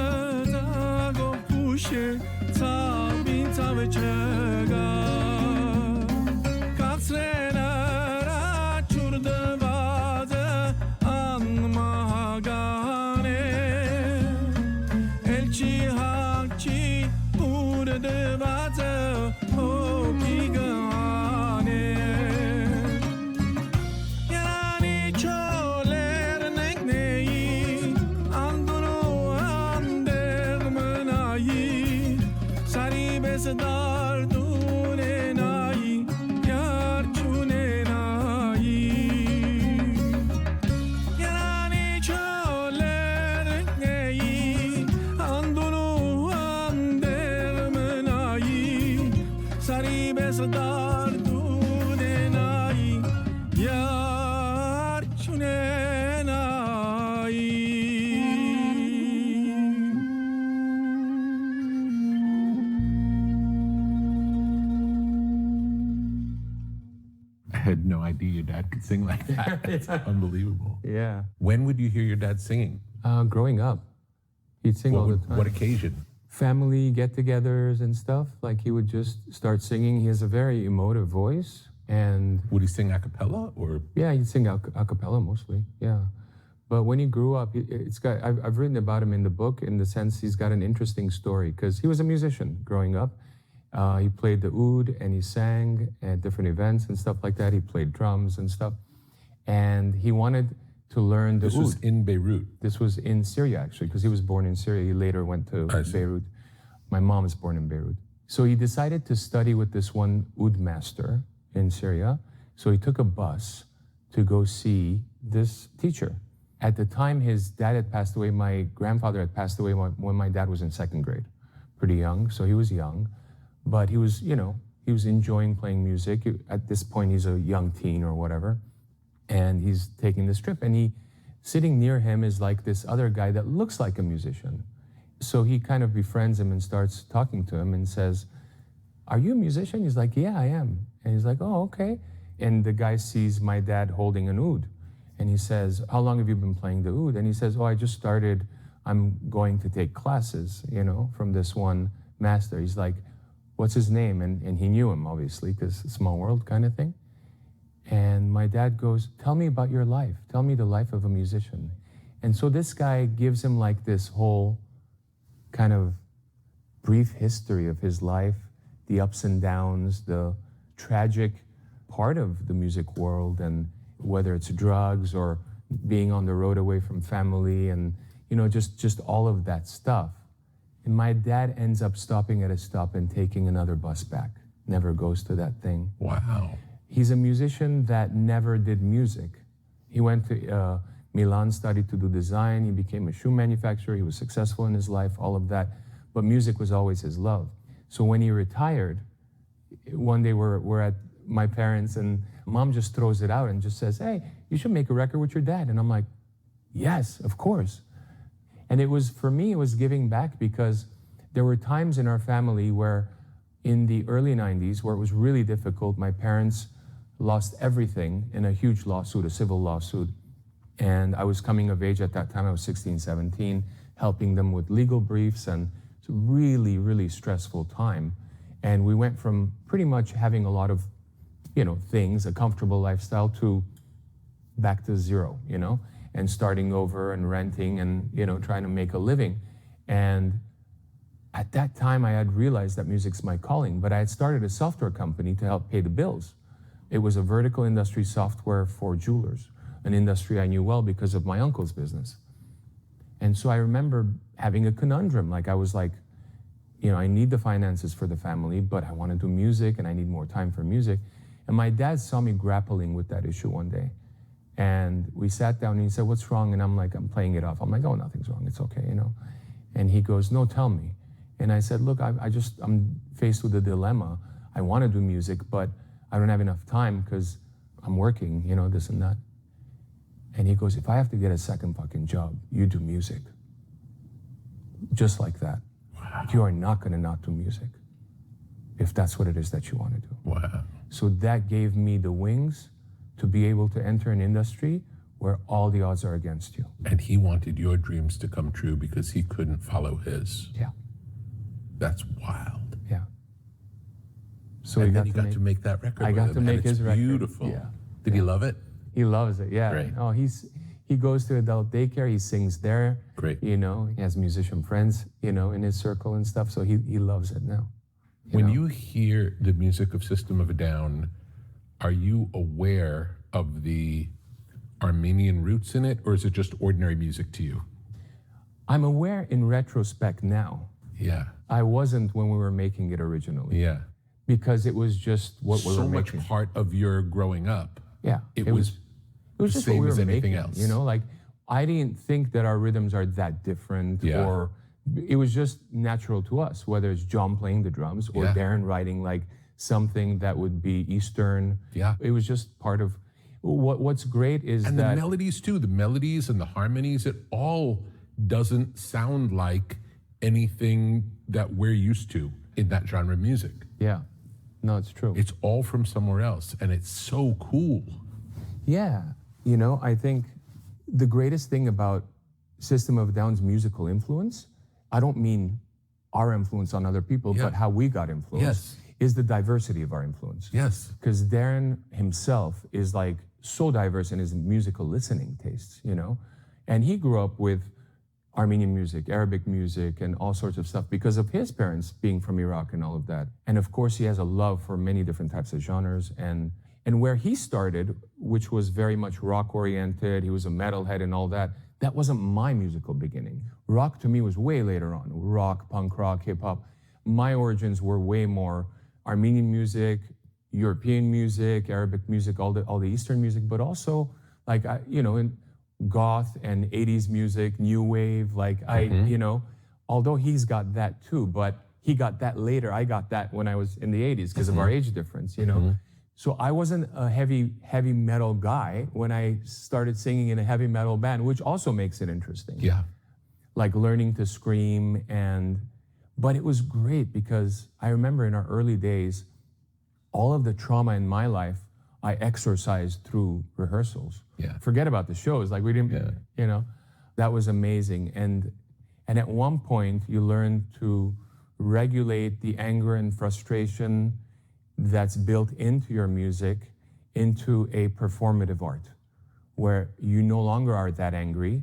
zago pushe tabin tavchega kasrena ra churda vaza anmahagane elchi hakchi urda vaza hokigane yani choler neknei andunu andermanayi sari besdar dunenai yar chunenai yani choler neknei andunu andermanayi sari besdar dunenai yar chunenai. I had no idea your dad could sing like that. It's unbelievable. Yeah. When would you hear your dad singing? Growing up, he'd sing all the time. What occasion? Family get-togethers and stuff. Like he would just start singing. He has a very emotive voice, and Would he sing a cappella or? yeah, he'd sing a cappella mostly. Yeah, but when he grew up, it's got. I've written about him in the book in the sense he's got an interesting story because he was a musician growing up. He played the oud and he sang at different events and stuff like that. He played drums and stuff, and he wanted to learn the This oud. was in Beirut. This was in Syria, actually, because he was born in Syria. He later went to I see. Beirut. My mom was born in Beirut. So he decided to study with this one oud master in Syria. So he took a bus to go see this teacher. At the time, his dad had passed away. My grandfather had passed away when my dad was in second grade. Pretty young, so he was young. But he was, he was enjoying playing music. At this point, he's a young teen or whatever. And he's taking this trip, and sitting near him is like this other guy that looks like a musician. So he kind of befriends him and starts talking to him and says, "Are you a musician?" He's like, "Yeah, I am." And he's like, "Oh, okay." And the guy sees my dad holding an oud, and he says, "How long have you been playing the oud?" And he says, "Oh, I just started. I'm going to take classes, from this one master." He's like, "What's his name?" And he knew him, obviously, because small world kind of thing. And my dad goes, "Tell me about your life. Tell me the life of a musician." And so this guy gives him like this whole kind of brief history of his life, the ups and downs, the tragic part of the music world, and whether it's drugs or being on the road away from family and, just all of that stuff. And my dad ends up stopping at a stop and taking another bus back, never goes to that thing. Wow. He's a musician that never did music. He went to Milan, studied to do design. He became a shoe manufacturer. He was successful in his life, all of that. But music was always his love. So when he retired, one day we're at my parents, and mom just throws it out and just says, "Hey, you should make a record with your dad." And I'm like, "Yes, of course." And for me, it was giving back, because there were times in our family where in the early 90s, where it was really difficult, my parents lost everything in a huge lawsuit, a civil lawsuit. And I was coming of age at that time. I was 16, 17, helping them with legal briefs, and it's a really, really stressful time. And we went from pretty much having a lot of, things, a comfortable lifestyle, to back to zero, and starting over and renting and, trying to make a living. And at that time, I had realized that music's my calling, but I had started a software company to help pay the bills. It was a vertical industry software for jewelers, an industry I knew well because of my uncle's business. And so I remember having a conundrum. I was like, I need the finances for the family, but I want to do music and I need more time for music. And my dad saw me grappling with that issue one day. And we sat down and he said, "What's wrong?" And I'm like, I'm playing it off. I'm like, "Oh, nothing's wrong. It's okay, And he goes, "No, tell me." And I said, "Look, I'm faced with a dilemma. I want to do music, but I don't have enough time because I'm working, this and that." And he goes, "If I have to get a second fucking job, you do music." Just like that. Wow. You are not going to not do music if that's what it is that you want to do. Wow. So that gave me the wings to be able to enter an industry where all the odds are against you. And he wanted your dreams to come true because he couldn't follow his. Yeah. That's wild. Yeah. So And then you got to make that record. I with got him, to make and it's his record. beautiful. Yeah. Did he love it? He loves it. Yeah. Great. Oh, he goes to adult daycare. He sings there. Great. You know, he has musician friends, you know, in his circle and stuff. So he loves it now. When you hear the music of System of a Down, are you aware of the Armenian roots in it, or is it just ordinary music to you? I'm aware in retrospect now. Yeah. I wasn't when we were making it originally. Yeah. Because it was just what we were So much making. part of your growing up. Yeah. It was the just same what we as were anything making, else. You know, like I didn't think that our rhythms are that different, Yeah. or it was just natural to us, whether it's John playing the drums or Yeah. Darren writing like something that would be Eastern. Yeah. It was just part of what's great is And that the melodies too, the melodies and the harmonies, it all doesn't sound like anything that we're used to in that genre of music. yeah. No, it's true. It's all from somewhere else, and it's so cool. Yeah, you know, I think the greatest thing about System of a Down's musical influence, I don't mean our influence on other people, Yeah. but how we got influenced, Yes. is the diversity of our influence. Yes. Because Darren himself is like so diverse in his musical listening tastes, you know? And he grew up with Armenian music, Arabic music, and all sorts of stuff because of his parents being from Iraq and all of that. And of course, he has a love for many different types of genres. And where he started, which was very much rock-oriented, he was a metalhead and all that, that wasn't my musical beginning. Rock to me was way later on. Rock, punk rock, hip-hop. My origins were way more Armenian music, European music, Arabic music, all the Eastern music, but also like, in goth and 80s music, new wave, although he's got that too, but he got that later. I got that when I was in the 80s because of our age difference, you know. So I wasn't a heavy metal guy when I started singing in a heavy metal band, which also makes it interesting. Yeah. Like learning to scream but it was great because I remember in our early days, all of the trauma in my life, I exorcised through rehearsals. Yeah. Forget about the shows. Like we didn't, that was amazing. And at one point you learn to regulate the anger and frustration that's built into your music into a performative art where you no longer are that angry,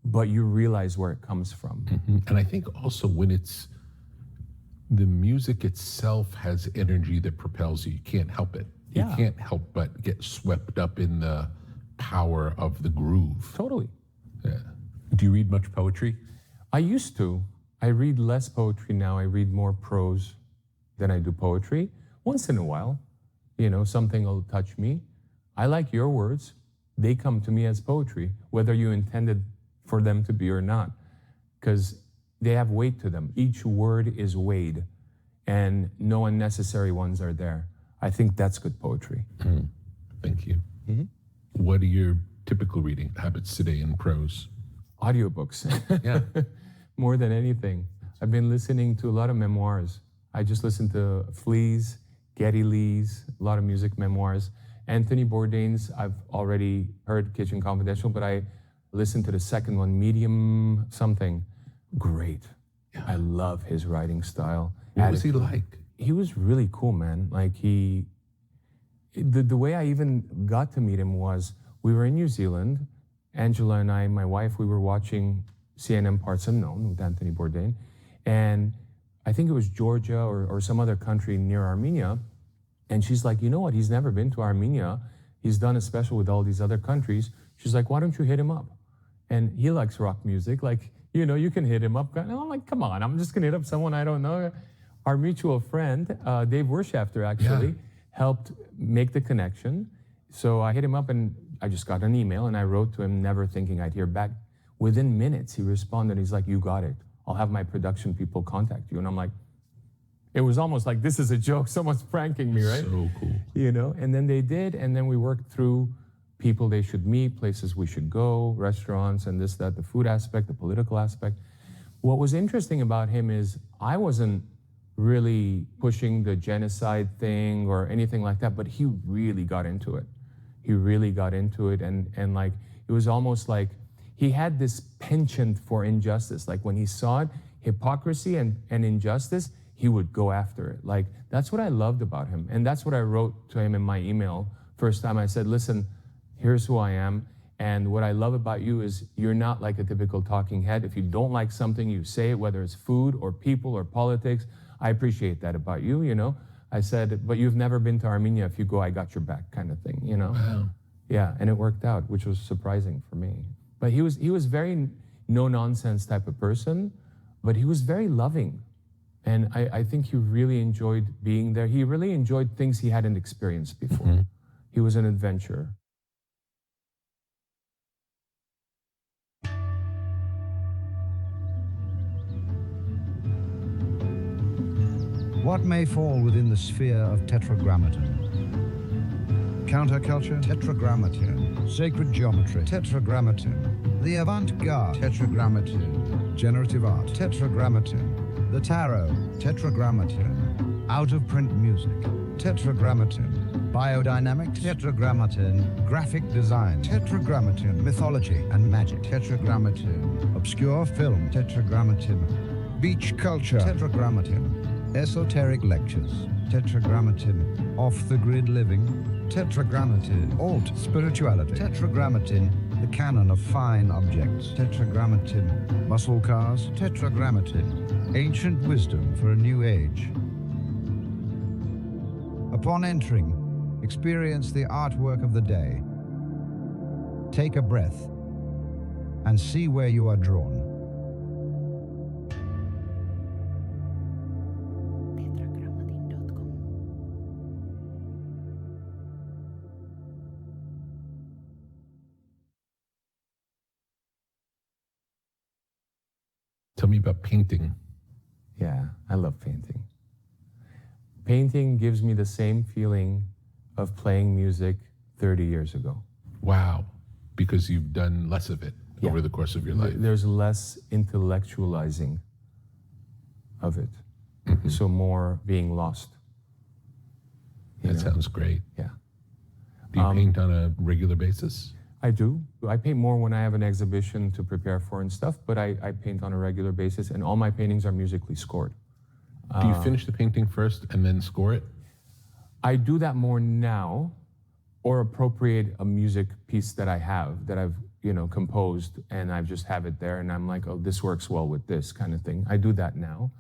but you realize where it comes from. And I think also when it's, the music itself has energy that propels you. You can't help it. Yeah. You can't help but get swept up in the power of the groove. Totally. Yeah. Do you read much poetry? I used to. I read less poetry now. I read more prose than I do poetry. Once in a while, something will touch me. I like your words. They come to me as poetry, whether you intended for them to be or not, because they have weight to them. Each word is weighed, and no unnecessary ones are there. I think that's good poetry. Thank you. What are your typical reading habits today in prose? Audiobooks. Yeah. More than anything. I've been listening to a lot of memoirs. I just listened to Flea's, Geddy Lee's, a lot of music memoirs. Anthony Bourdain's, I've already heard Kitchen Confidential, but I listened to the second one, Medium something. Great. Yeah. I love his writing style. What was he like? He was really cool, man. Like the way I even got to meet him was, we were in New Zealand. Angela and I, my wife, we were watching CNN Parts Unknown with Anthony Bourdain. And I think it was Georgia or some other country near Armenia. And she's like, you know what? He's never been to Armenia. He's done a special with all these other countries. She's like, why don't you hit him up? And he likes rock music. Like, you can hit him up. And I'm like, come on, I'm just going to hit up someone I don't know. Our mutual friend, Dave Wershafter, actually, helped make the connection. So I hit him up and I just got an email and I wrote to him, never thinking I'd hear back. Within minutes, he responded. He's like, you got it. I'll have my production people contact you. And I'm like, it was almost like, this is a joke. Someone's pranking me, right? So cool. And then they did. And then we worked through people they should meet, places we should go, restaurants and this, that, the food aspect, the political aspect. What was interesting about him is I wasn't really pushing the genocide thing or anything like that, but he really got into it. He really got into it, and like, it was almost like he had this penchant for injustice. Like when he saw it, hypocrisy and injustice, he would go after it. Like, that's what I loved about him. And that's what I wrote to him in my email. First time I said, listen, here's who I am. And what I love about you is you're not like a typical talking head. If you don't like something, you say it, whether it's food or people or politics. I appreciate that about you, you know. I said, but you've never been to Armenia. If you go, I got your back, kind of thing, you know. Wow. Yeah, and it worked out, which was surprising for me. But he was very no-nonsense type of person, but he was very loving. And I think he really enjoyed being there. He really enjoyed things he hadn't experienced before. Mm-hmm. He was an adventurer. What may fall within the sphere of Tetragrammaton? Counterculture? Tetragrammaton. Sacred geometry? Tetragrammaton. The avant-garde? Tetragrammaton. Generative art? Tetragrammaton. The tarot? Tetragrammaton. Out-of-print music? Tetragrammaton. Biodynamics? Tetragrammaton. Graphic design? Tetragrammaton. Mythology and magic? Tetragrammaton. Obscure film? Tetragrammaton. Beach culture? Tetragrammaton. Esoteric lectures? Tetragrammaton. Off-the-grid living? Tetragrammaton. Alt spirituality? Tetragrammaton. The canon of fine objects? Tetragrammaton. Muscle cars? Tetragrammaton. Ancient wisdom for a new age. Upon entering, experience the artwork of the day. Take a breath and see where you are drawn. Tell me about painting. Yeah, I love painting. Painting gives me the same feeling of playing music 30 years ago. Wow, because you've done less of it over the course of your life. There's less intellectualizing of it, so more being lost. That sounds great. Yeah. Do you paint on a regular basis? I do. I paint more when I have an exhibition to prepare for and stuff, but I paint on a regular basis, and all my paintings are musically scored. Do you finish the painting first and then score it? I do that more now, or appropriate a music piece that I have, that I've composed, and I just have it there, and I'm like, oh, this works well with this kind of thing. I do that now.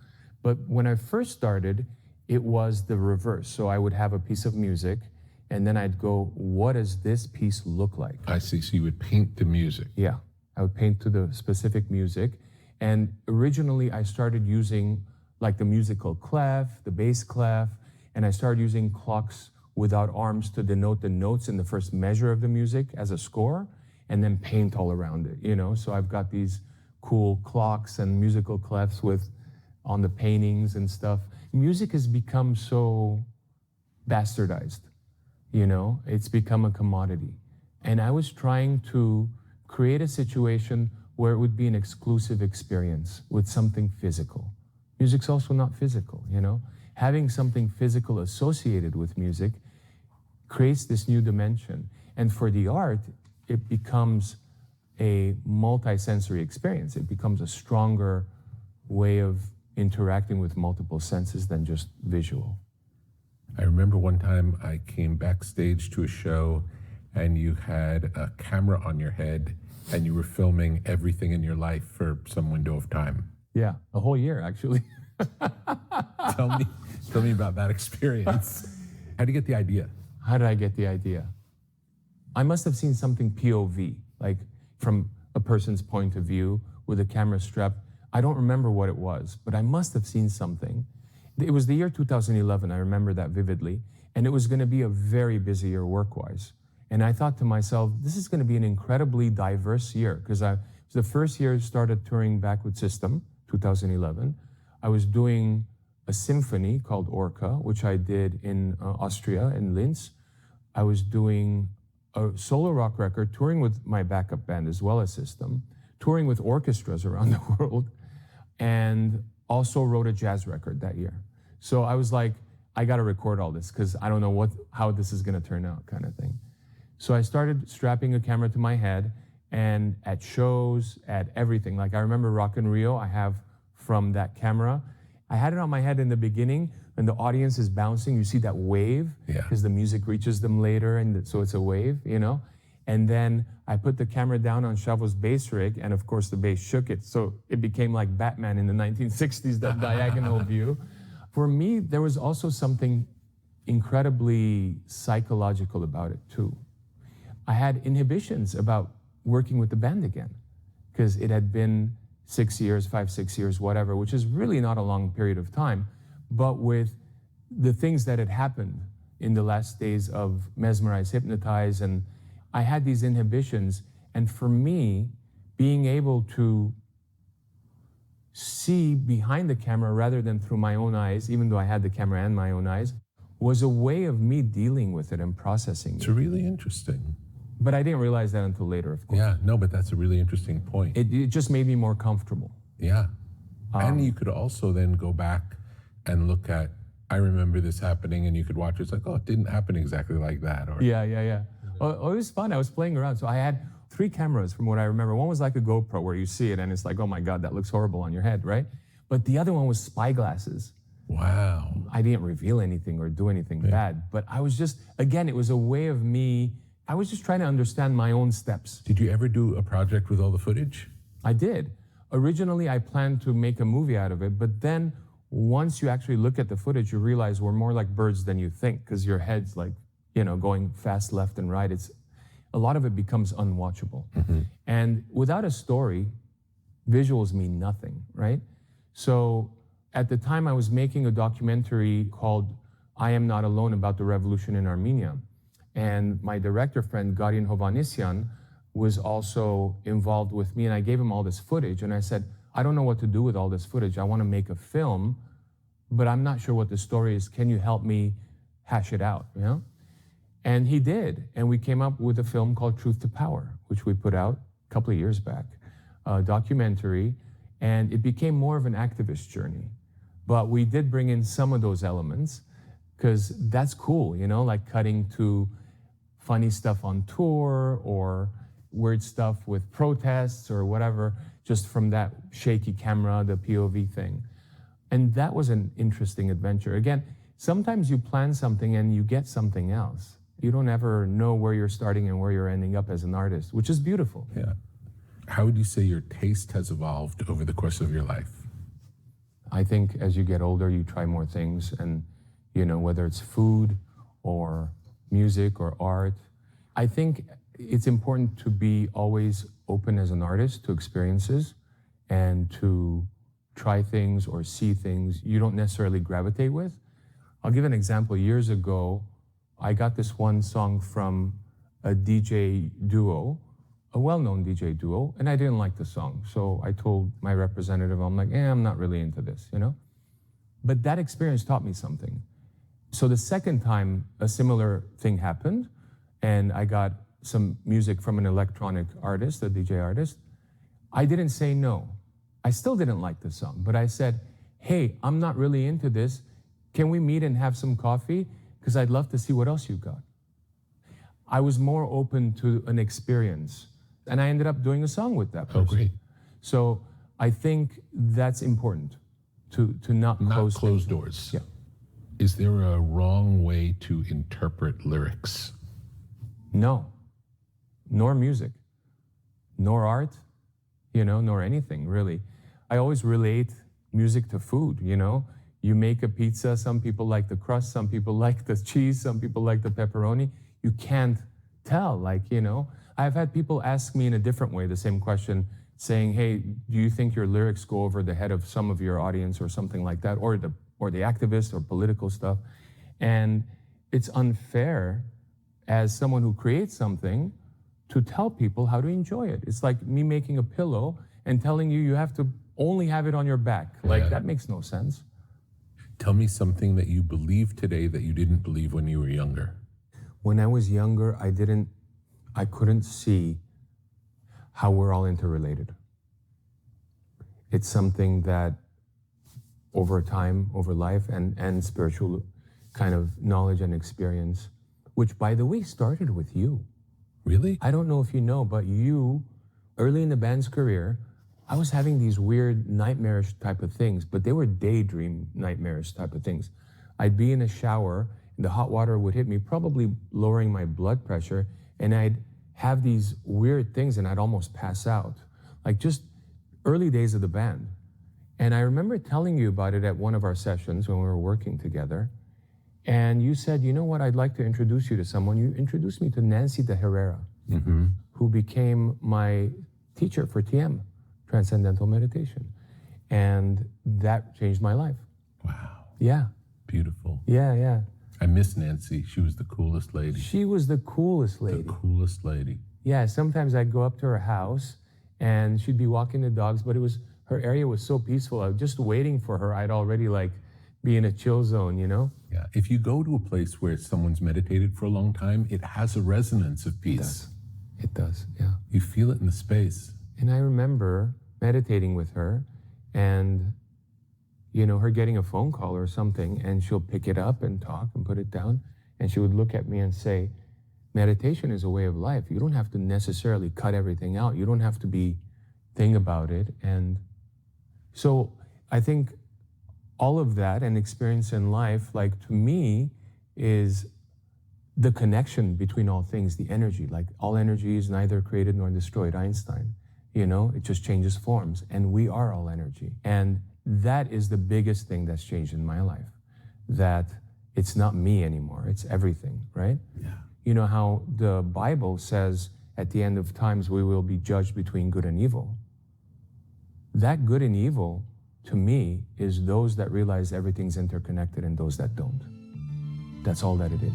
But when I first started, it was the reverse. So I would have a piece of music, and then I'd go, what does this piece look like? I see. So you would paint the music. Yeah, I would paint to the specific music. And originally I started using like the musical clef, the bass clef, and I started using clocks without arms to denote the notes in the first measure of the music as a score, and then paint all around it, So I've got these cool clocks and musical clefs on the paintings and stuff. Music has become so bastardized. It's become a commodity. And I was trying to create a situation where it would be an exclusive experience with something physical. Music's also not physical, Having something physical associated with music creates this new dimension. And for the art, it becomes a multi-sensory experience. It becomes a stronger way of interacting with multiple senses than just visual. I remember one time I came backstage to a show and you had a camera on your head and you were filming everything in your life for some window of time. Yeah, a whole year, actually. Tell me about that experience. How did you get the idea? How did I get the idea? I must have seen something POV, like from a person's point of view with a camera strap. I don't remember what it was, but I must have seen something. It was the year 2011, I remember that vividly, and it was going to be a very busy year work-wise. And I thought to myself, this is going to be an incredibly diverse year, because it was the first year I started touring back with System, 2011. I was doing a symphony called Orca, which I did in Austria, in Linz. I was doing a solo rock record, touring with my backup band as well as System, touring with orchestras around the world. and also wrote a jazz record that year. So I was like, I got to record all this because I don't know how this is going to turn out, kind of thing. So I started strapping a camera to my head, and at shows, at everything. Like I remember Rock in Rio, I have from that camera. I had it on my head in the beginning, and the audience is bouncing. You see that wave because the music reaches them later, and so it's a wave, you know? And then I put the camera down on Chavo's bass rig, and of course the bass shook it. So it became like Batman in the 1960s, that diagonal view. For me, there was also something incredibly psychological about it too. I had inhibitions about working with the band again, because it had been 6 years, 5, 6 years, whatever, which is really not a long period of time. But with the things that had happened in the last days of Mesmerize, Hypnotize, and I had these inhibitions. And for me, being able to see behind the camera rather than through my own eyes, even though I had the camera and my own eyes, was a way of me dealing with it and processing it. It's really interesting. But I didn't realize that until later, of course. Yeah, no, but that's a really interesting point. It just made me more comfortable. Yeah. And you could also then go back and look at, I remember this happening, and you could watch it. It's like, oh, it didn't happen exactly like that. Or Yeah. Oh, it was fun. I was playing around. So I had 3 cameras from what I remember. One was like a GoPro where you see it and it's like, oh my God, that looks horrible on your head, right? But the other one was spy glasses. Wow. I didn't reveal anything or do anything bad, but I was just, again, it was a way of me, I was just trying to understand my own steps. Did you ever do a project with all the footage? I did. Originally, I planned to make a movie out of it, but then once you actually look at the footage, you realize we're more like birds than you think, because your head's like, you know, going fast left and right. A lot of it becomes unwatchable. And without a story, visuals mean nothing, right? So at the time I was making a documentary called I Am Not Alone about the revolution in Armenia. And my director friend, Garin Hovanesyan, was also involved with me, and I gave him all this footage, and I said, I don't know what to do with all this footage. I want to make a film, but I'm not sure what the story is. Can you help me hash it out, you know? And he did, and we came up with a film called Truth to Power, which we put out a couple of years back, a documentary, and it became more of an activist journey. But we did bring in some of those elements, because that's cool, you know, like cutting to funny stuff on tour or weird stuff with protests or whatever, just from that shaky camera, the POV thing. And that was an interesting adventure. Again, sometimes you plan something and you get something else. You don't ever know where you're starting and where you're ending up as an artist, which is beautiful. Yeah. How would you say your taste has evolved over the course of your life? I think as you get older, you try more things, and, you know, whether it's food or music or art. I think it's important to be always open as an artist to experiences and to try things or see things you don't necessarily gravitate with. I'll give an example. Years ago, I got this one song from a DJ duo, a well-known DJ duo, and I didn't like the song. So I told my representative, I'm like, I'm not really into this, you know? But that experience taught me something. So the second time a similar thing happened, and I got some music from an electronic artist, a DJ artist, I didn't say no. I still didn't like the song, but I said, hey, I'm not really into this. Can we meet and have some coffee? Because I'd love to see what else you got. I was more open to an experience, and I ended up doing a song with that person. Oh, great. So I think that's important, to not close doors. Yeah. Is there a wrong way to interpret lyrics? No, nor music, nor art, you know, nor anything really. I always relate music to food, you know. You make a pizza, some people like the crust, some people like the cheese, some people like the pepperoni. You can't tell, like, you know. I've had people ask me in a different way the same question, saying, hey, do you think your lyrics go over the head of some of your audience or something like that, or the activist or political stuff? And it's unfair as someone who creates something to tell people how to enjoy it. It's like me making a pillow and telling you you have to only have it on your back. Like, that makes no sense. Tell me something that you believe today that you didn't believe when you were younger. When I was younger, I couldn't see how we're all interrelated. It's something that over time, over life, and spiritual kind of knowledge and experience, which, by the way, started with you. Really? I don't know if you know, but you, early in the band's career, I was having these weird nightmarish type of things, but they were daydream nightmarish type of things. I'd be in a shower, and the hot water would hit me, probably lowering my blood pressure, and I'd have these weird things, and I'd almost pass out. Like just early days of the band. And I remember telling you about it at one of our sessions when we were working together. And you said, you know what, I'd like to introduce you to someone. You introduced me to Nancy de Herrera, who became my teacher for TM, Transcendental Meditation. And that changed my life. Wow. Yeah. Beautiful. Yeah. I miss Nancy. She was the coolest lady. She was the coolest lady. The coolest lady. Yeah, sometimes I'd go up to her house and she'd be walking the dogs, but her area was so peaceful. I was just waiting for her. I'd already be in a chill zone, you know? Yeah. If you go to a place where someone's meditated for a long time, it has a resonance of peace. It does, yeah. You feel it in the space. And I remember meditating with her and, her getting a phone call or something, and she'll pick it up and talk and put it down. And she would look at me and say, meditation is a way of life. You don't have to necessarily cut everything out. You don't have to be think about it. And so I think all of that and experience in life, to me, is the connection between all things, the energy. All energy is neither created nor destroyed, Einstein. It just changes forms, and we are all energy. And that is the biggest thing that's changed in my life, that it's not me anymore, it's everything, right? Yeah. You know how the Bible says at the end of times we will be judged between good and evil. That good and evil, to me, is those that realize everything's interconnected and those that don't. That's all that it is.